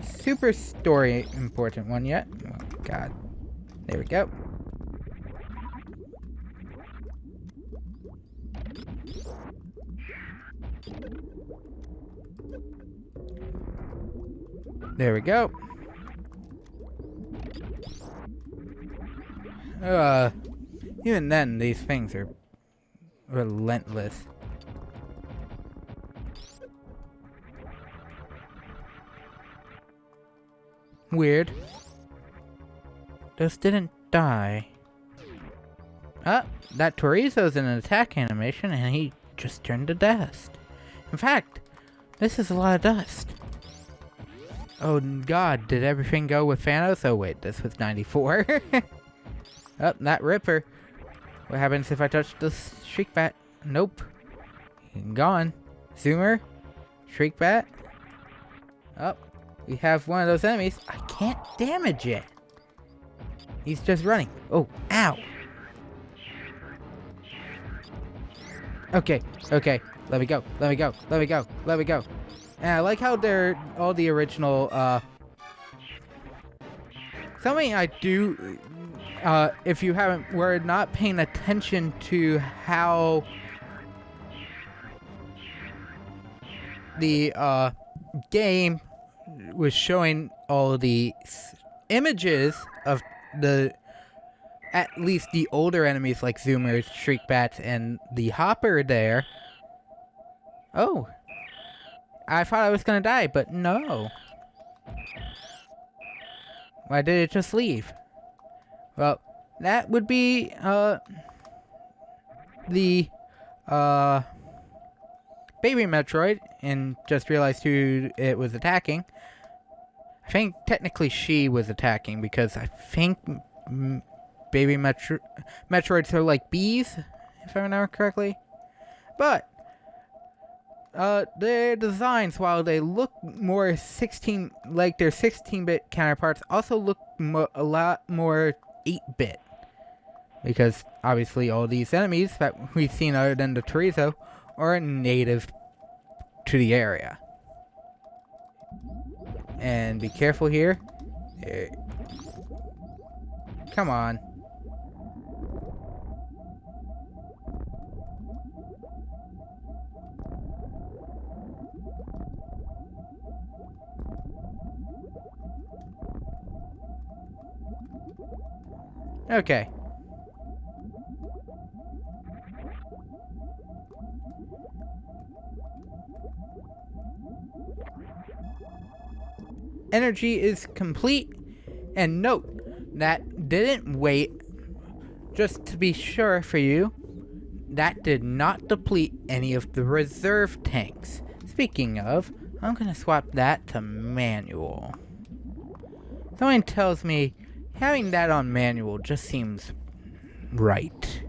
super story important one yet. Oh, God. There we go. There we go. Even then, these things are relentless. Weird. Those didn't die. Ah, that Torizo's in an attack animation and he just turned to dust. In fact, this is a lot of dust. Oh God, did everything go with Thanos? Oh wait, this was 94. Oh, that Ripper. What happens if I touch the Shriek Bat? Nope. Gone. Zoomer. Shriek Bat. Oh, we have one of those enemies. I can't damage it. He's just running. Oh, ow. Okay, okay. Let me go. Let me go. Let me go. Let me go. And I like how they're all the original, something I do, if you were not paying attention to how the, game was showing all the images of at least the older enemies like Zoomers, Shriekbats, and the Hopper there. Oh. I thought I was gonna die, but no. Why did it just leave? Well, that would be, the, baby Metroid, and just realized who it was attacking. I think technically she was attacking, because I think baby Metroids are like bees, if I remember correctly. But their designs, while they look more their 16-bit counterparts, also look a lot more 8-bit. Because obviously all these enemies that we've seen other than the chorizo are native to the area. And be careful here. Come on. Okay. Energy is complete, and note that didn't wait. Just to be sure for you, that did not deplete any of the reserve tanks. Speaking of, I'm gonna swap that to manual. Something tells me having that on manual just seems right.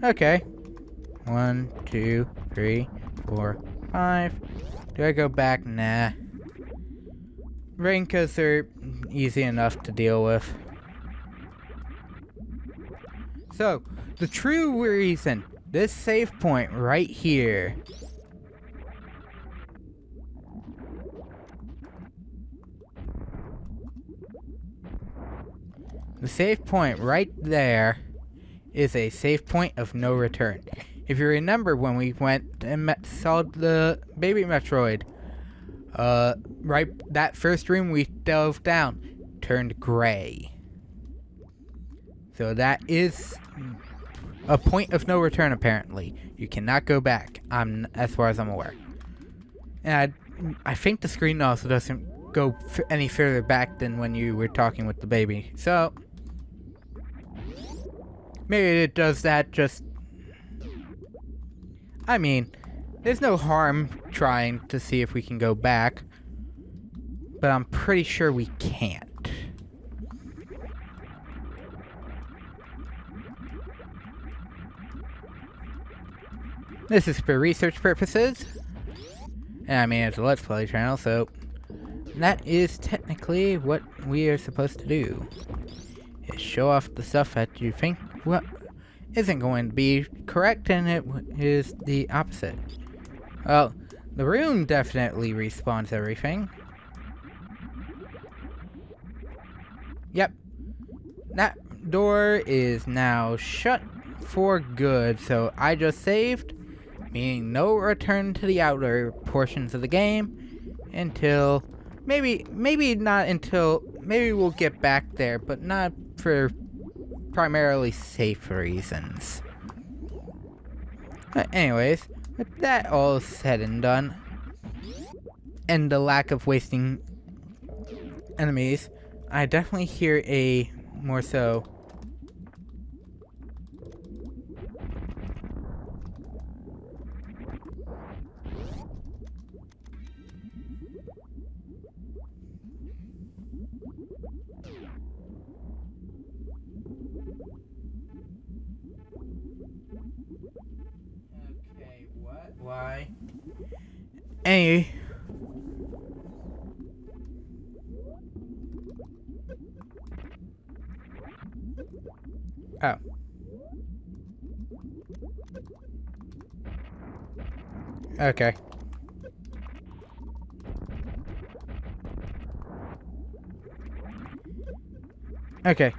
Okay. 1, 2, 3, 4, 5. Do I go back? Nah. Raincoats are easy enough to deal with. So, the true reason, this save point right here. The save point right there is a save point of no return. If you remember when we went and saw the baby Metroid, right, that first room we delved down turned gray. So that is a point of no return apparently. You cannot go back, as far as I'm aware. And I think the screen also doesn't go any further back than when you were talking with the baby. So maybe it does that just... I mean, there's no harm trying to see if we can go back. But I'm pretty sure we can't. This is for research purposes. And I mean, it's a Let's Play channel, so... that is technically what we are supposed to do. Is show off the stuff that you think isn't going to be correct, and it is the opposite. Well, the room definitely respawns everything. Yep. That door is now shut for good, so I just saved, meaning no return to the outer portions of the game until maybe we'll get back there, but not for primarily safe reasons. But anyways, with that all said and done, and the lack of wasting enemies, I definitely hear a more so Why? Any. Oh. Okay. Okay.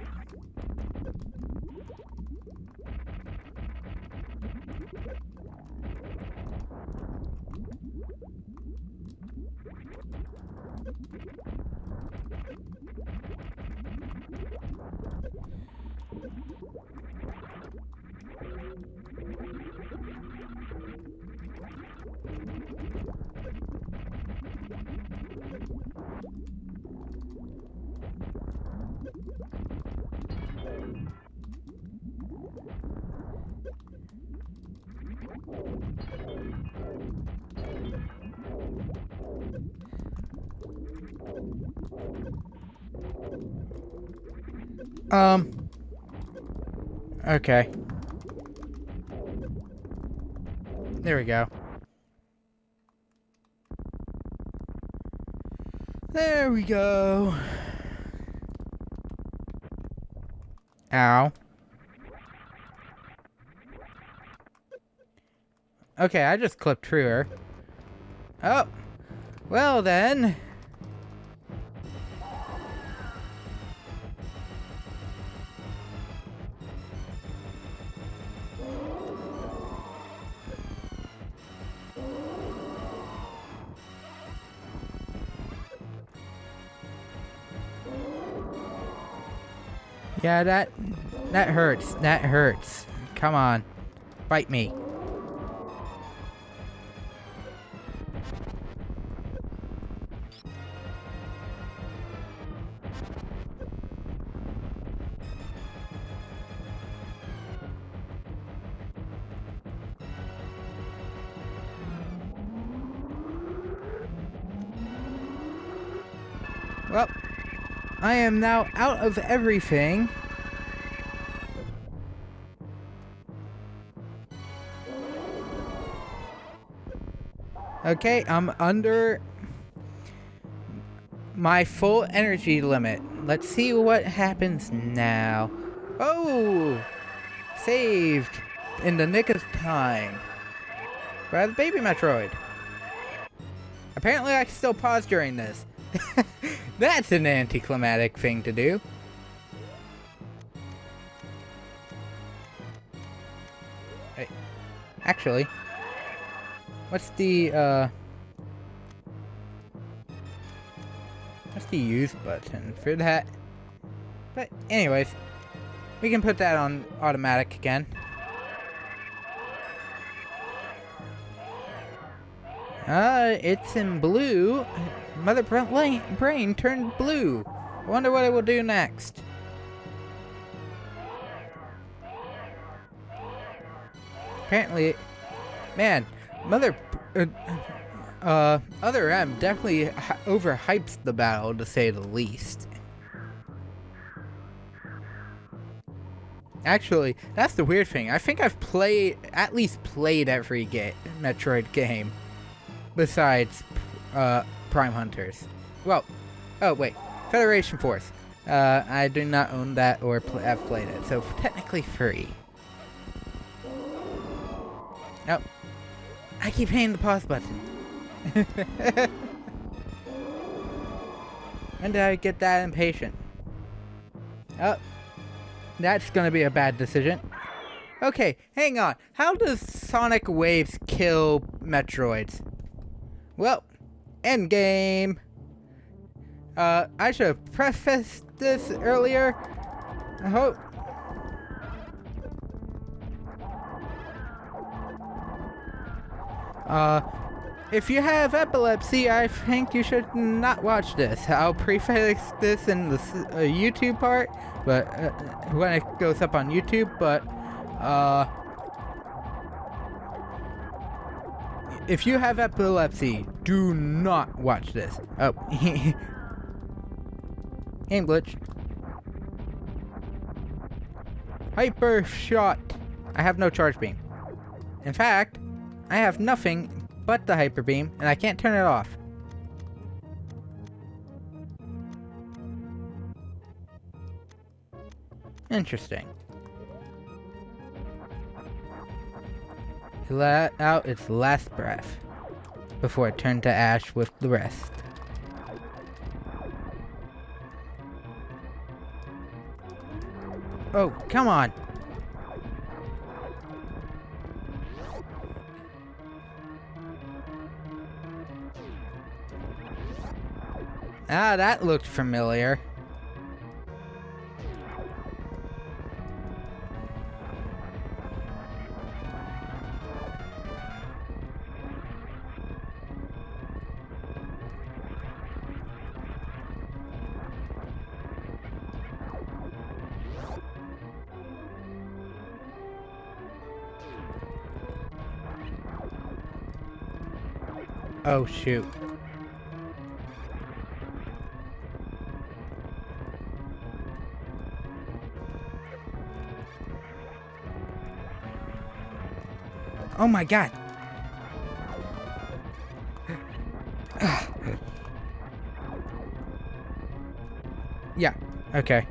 Okay. There we go. There we go. Ow. Okay, I just clipped through her. Oh. Well then. Yeah, that hurts. That hurts. Come on. Bite me. Well, I am now out of everything. Okay, I'm under my full energy limit. Let's see what happens now. Oh! Saved in the nick of time by the baby Metroid. Apparently I can still pause during this. That's an anticlimactic thing to do. Hey, actually, what's the use button for that? But anyways, we can put that on automatic again. It's in blue. Mother brain turned blue. I wonder what it will do next. Apparently, man, Other M definitely overhypes the battle, to say the least. Actually, that's the weird thing. I think I've at least played every Metroid game besides Prime Hunters. Well, oh wait, Federation Force. I do not own that or have played it, so technically free. Oh, I keep hitting the pause button. When did I get that impatient? Oh, that's gonna be a bad decision. Okay, hang on. How does Sonic Waves kill Metroids? Well, endgame. I should have prefaced this earlier. I hope. If you have epilepsy, I think you should not watch this. I'll prefix this in the YouTube part, but when it goes up on YouTube, but if you have epilepsy, do not watch this. Oh, game glitch. Hyper shot. I have no charge beam. In fact, I have nothing but the hyper beam, and I can't turn it off. Interesting. It let out its last breath before it turned to ash with the rest. Oh, come on! Ah, that looked familiar. Oh, shoot. Oh my god. Yeah, okay.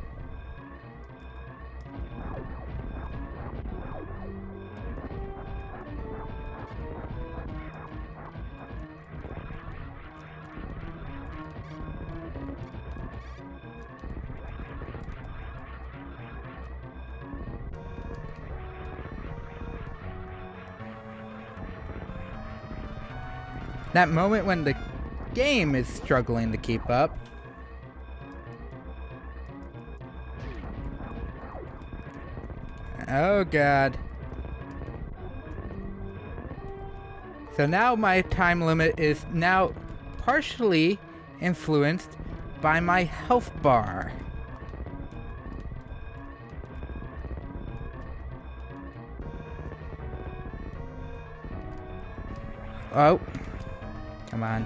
That moment when the game is struggling to keep up. Oh god. So now my time limit is now partially influenced by my health bar. Oh. Come on.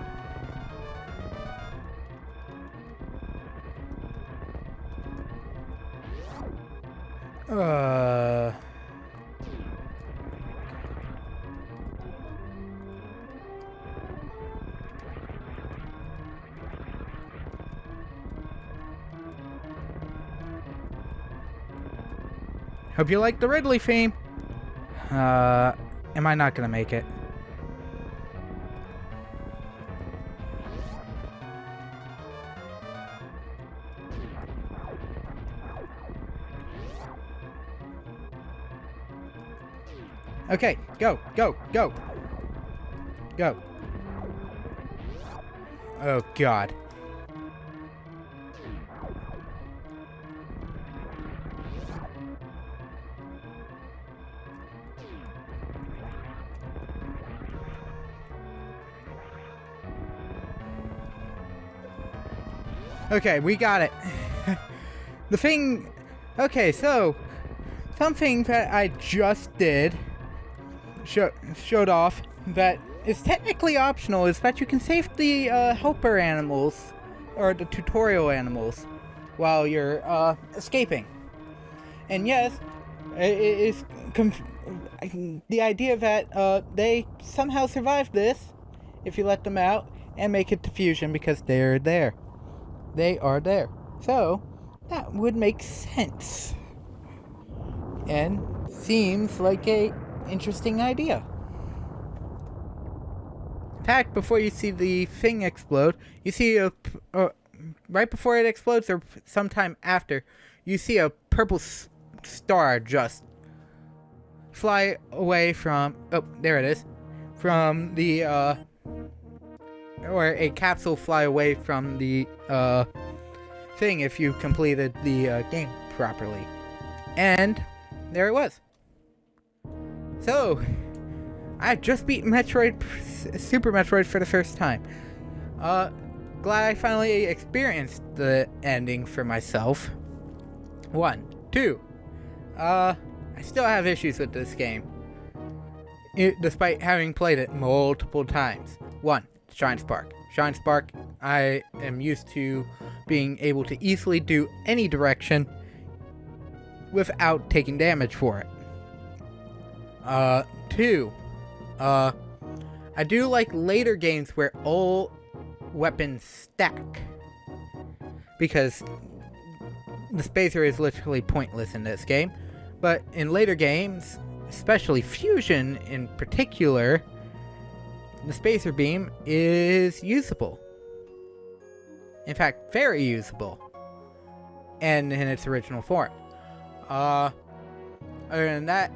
Hope you like the Ridley theme. Am I not gonna make it? Okay, go, go, go. Go. Oh god. Okay, we got it. The thing... Okay, so... Something that I just did... showed off that is technically optional is that you can save the helper animals or the tutorial animals while you're escaping. And yes, it is the idea that they somehow survive this if you let them out and make it to fusion because they're there. They are there. So that would make sense. And seems like a interesting idea. In fact, before you see the thing explode, you see right before it explodes or sometime after, you see a purple star just fly away from, oh, there it is, from the, or a capsule fly away from the, thing if you completed the, game properly. And there it was. So, I just beat Super Metroid for the first time. Glad I finally experienced the ending for myself. 1. 2. I still have issues with this game. Despite having played it multiple times. 1. Shine Spark. Shine Spark, I am used to being able to easily do any direction without taking damage for it. 2. I do like later games where all weapons stack, because the spacer is literally pointless in this game. But in later games, especially Fusion in particular, the spacer beam is usable. In fact, very usable. And in its original form. Other than that,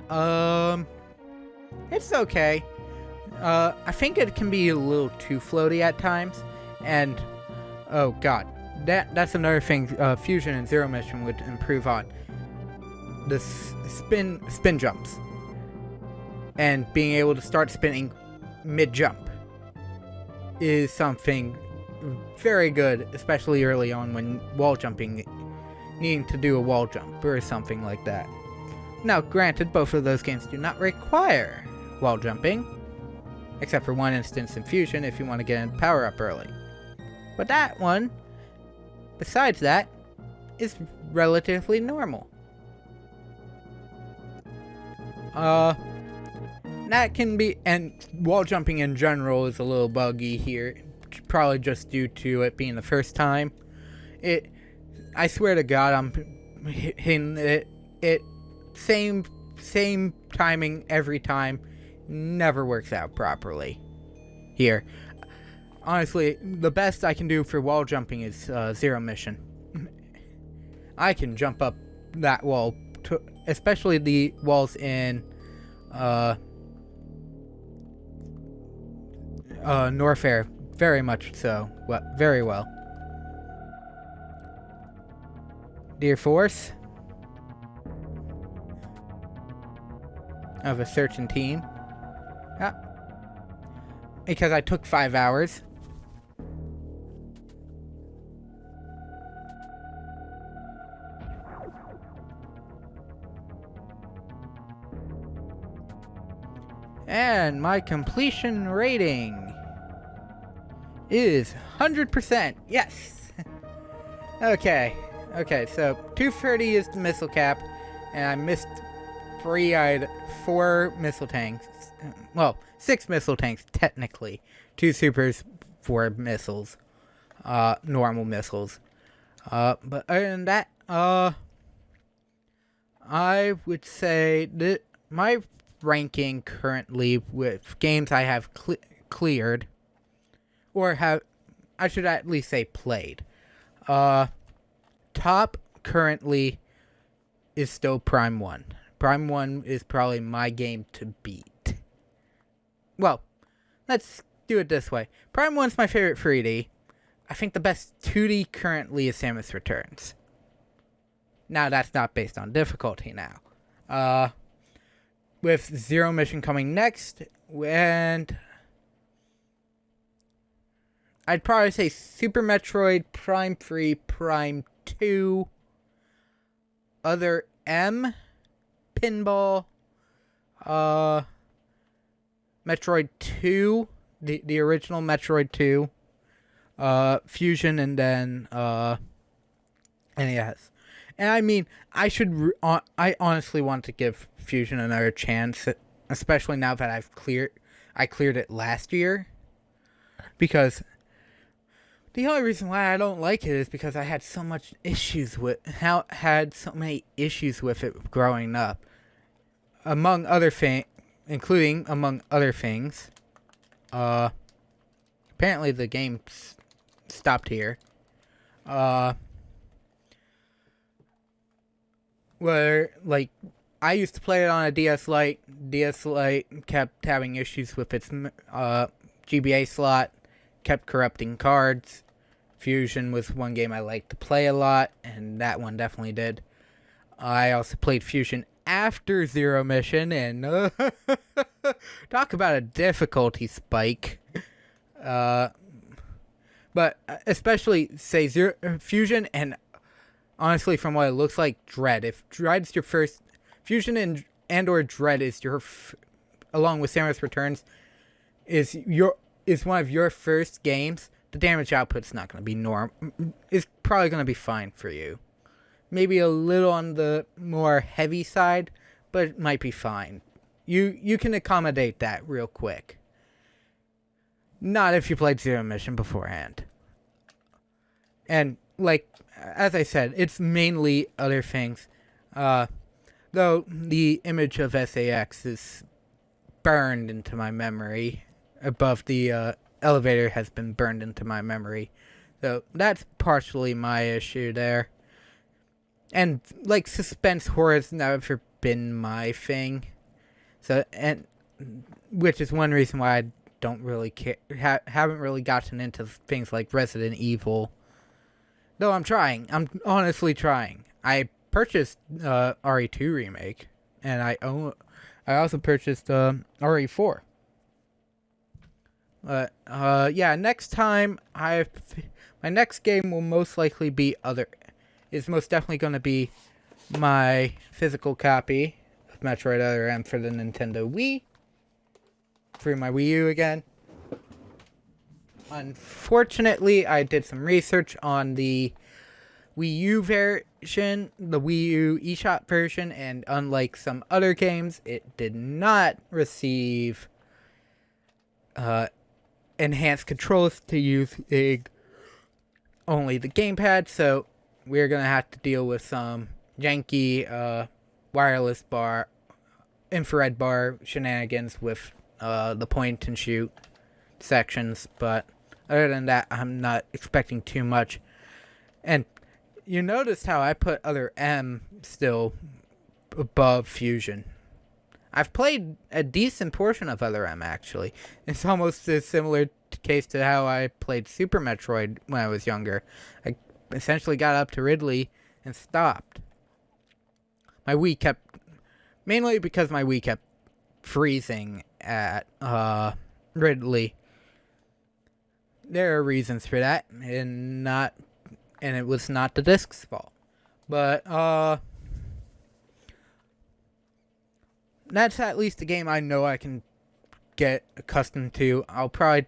it's okay. I think it can be a little too floaty at times. And, oh god, that's another thing Fusion and Zero Mission would improve on. The spin jumps. And being able to start spinning mid-jump is something very good, especially early on when wall jumping, needing to do a wall jump or something like that. Now, granted, both of those games do not require wall jumping, except for one instance in Fusion if you want to get a power up early. But that one, besides that, is relatively normal. That can be, and wall jumping in general is a little buggy here, probably just due to it being the first time. I swear to God, I'm hitting it same timing every time, never works out properly here. Honestly, the best I can do for wall jumping is Zero Mission. I can jump up that wall, especially the walls in Norfair, very much so. Very well. Dear Force of a certain team. Because I took 5 hours. And my completion rating is 100%. Yes. Okay, so 230 is the missile cap, and I missed 4 missile tanks. Well, 6 missile tanks, technically. 2 supers, 4 missiles. Normal missiles. But other than that, I would say that my ranking currently with games I have cleared, or I should at least say played. Top currently is still Prime 1. Prime 1 is probably my game to beat. Well, let's do it this way. Prime 1's my favorite 3D. I think the best 2D currently is Samus Returns. Now, that's not based on difficulty now. With Zero Mission coming next, and I'd probably say Super Metroid, Prime 3, Prime 2, Other M, Pinball, Metroid 2, the original Metroid 2, Fusion, and then NES. And I mean, I honestly want to give Fusion another chance, especially now that I cleared it last year, because the only reason why I don't like it is because I had so many issues with it growing up, among other things. Apparently the game stopped here. Where, like, I used to play it on a DS Lite. DS Lite kept having issues with its GBA slot, kept corrupting cards. Fusion was one game I liked to play a lot, and that one definitely did. I also played Fusion after Zero Mission, and talk about a difficulty spike. But especially, say, Fusion, and honestly, from what it looks like, Dread. If Dread's your first... Fusion and or Dread is your... along with Samus Returns, is one of your first games, the damage output's not going to be it's probably going to be fine for you. Maybe a little on the more heavy side, but it might be fine. you can accommodate that real quick. Not if you played Zero Mission beforehand. And, like, as I said, it's mainly other things. Though the image of SAX is burned into my memory. Above the elevator has been burned into my memory. So that's partially my issue there. And, like, suspense horror has never been my thing. So, and which is one reason why I don't really care, haven't really gotten into things like Resident Evil. Though I'm trying. I'm honestly trying. I purchased RE2 Remake, and I also purchased RE4. Yeah, next time my next game will most likely be is most definitely going to be my physical copy of Metroid Other M for the Nintendo Wii. Through my Wii U again. Unfortunately, I did some research on the Wii U version, the Wii U eShop version, and unlike some other games, it did not receive enhanced controls to use only the gamepad, so we're going to have to deal with some janky wireless bar, infrared bar shenanigans with the point and shoot sections, but other than that, I'm not expecting too much. And you noticed how I put Other M still above Fusion. I've played a decent portion of Other M, actually. It's almost a similar case to how I played Super Metroid when I was younger. I essentially got up to Ridley and stopped. Mainly because my Wii kept freezing at Ridley. There are reasons for that, and it was not the disc's fault. But that's at least a game I know I can get accustomed to. I'll probably,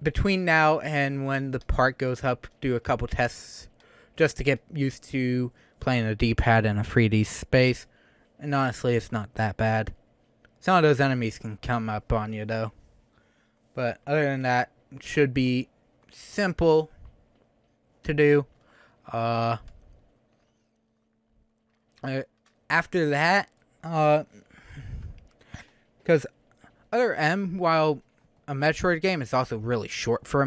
between now and when the part goes up, do a couple tests just to get used to playing a D-pad in a 3D space. And honestly, it's not that bad. Some of those enemies can come up on you, though. But other than that, it should be simple to do. After that, because Other M, while a Metroid game, is also really short for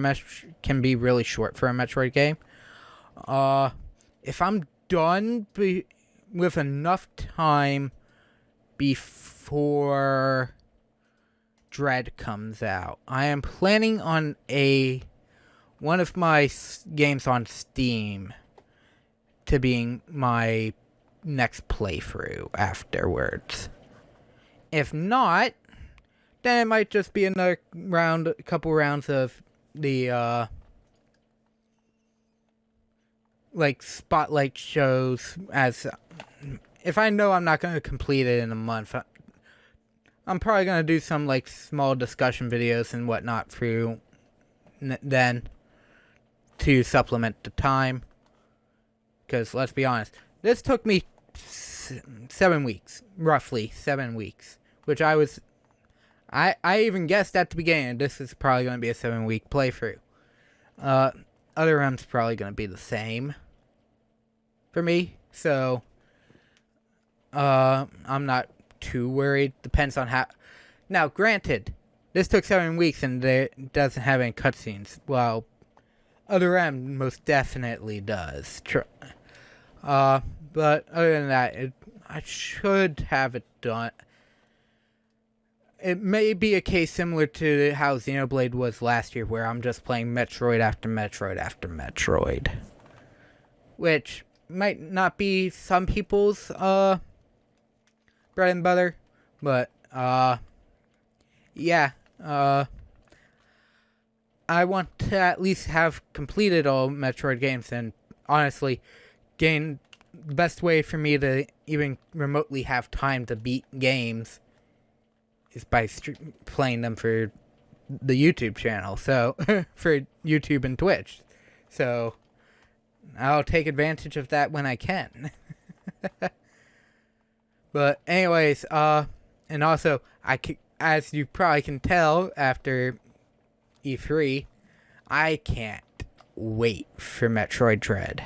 can be really short for a Metroid game. If I'm done with enough time before Dread comes out, I am planning on one of my games on Steam to being my next playthrough afterwards. If not, then it might just be a couple rounds of the like spotlight shows. As if I know I'm not going to complete it in a month, I'm probably going to do some like small discussion videos and whatnot through then to supplement the time. Because let's be honest, this took me 7 weeks, roughly 7 weeks, which I even guessed at the beginning this is probably going to be a 7-week playthrough. Other M's probably going to be the same for me, so I'm not too worried. Depends on how. Now, granted, this took 7 weeks and it doesn't have any cutscenes, while Other M most definitely does. But other than that, I should have it done. It may be a case similar to how Xenoblade was last year, where I'm just playing Metroid after Metroid after Metroid. Which might not be some people's bread and butter, but yeah. I want to at least have completed all Metroid games, and honestly, the best way for me to even remotely have time to beat games is by playing them for the YouTube channel, so for YouTube and Twitch. So I'll take advantage of that when I can. But anyways, And also, as you probably can tell after E3, I can't wait for Metroid Dread.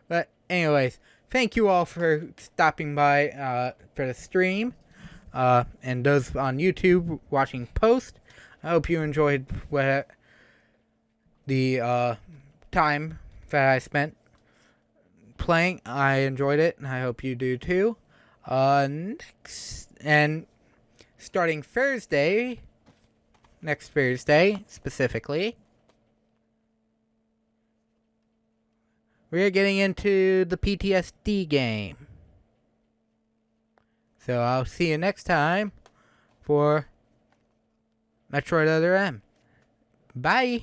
But anyways, thank you all for stopping by for the stream. And those on YouTube watching post, I hope you enjoyed the time that I spent playing. I enjoyed it, and I hope you do too. Next, and starting next Thursday specifically, we're getting into the PTSD game. So I'll see you next time for Metroid Other M. Bye!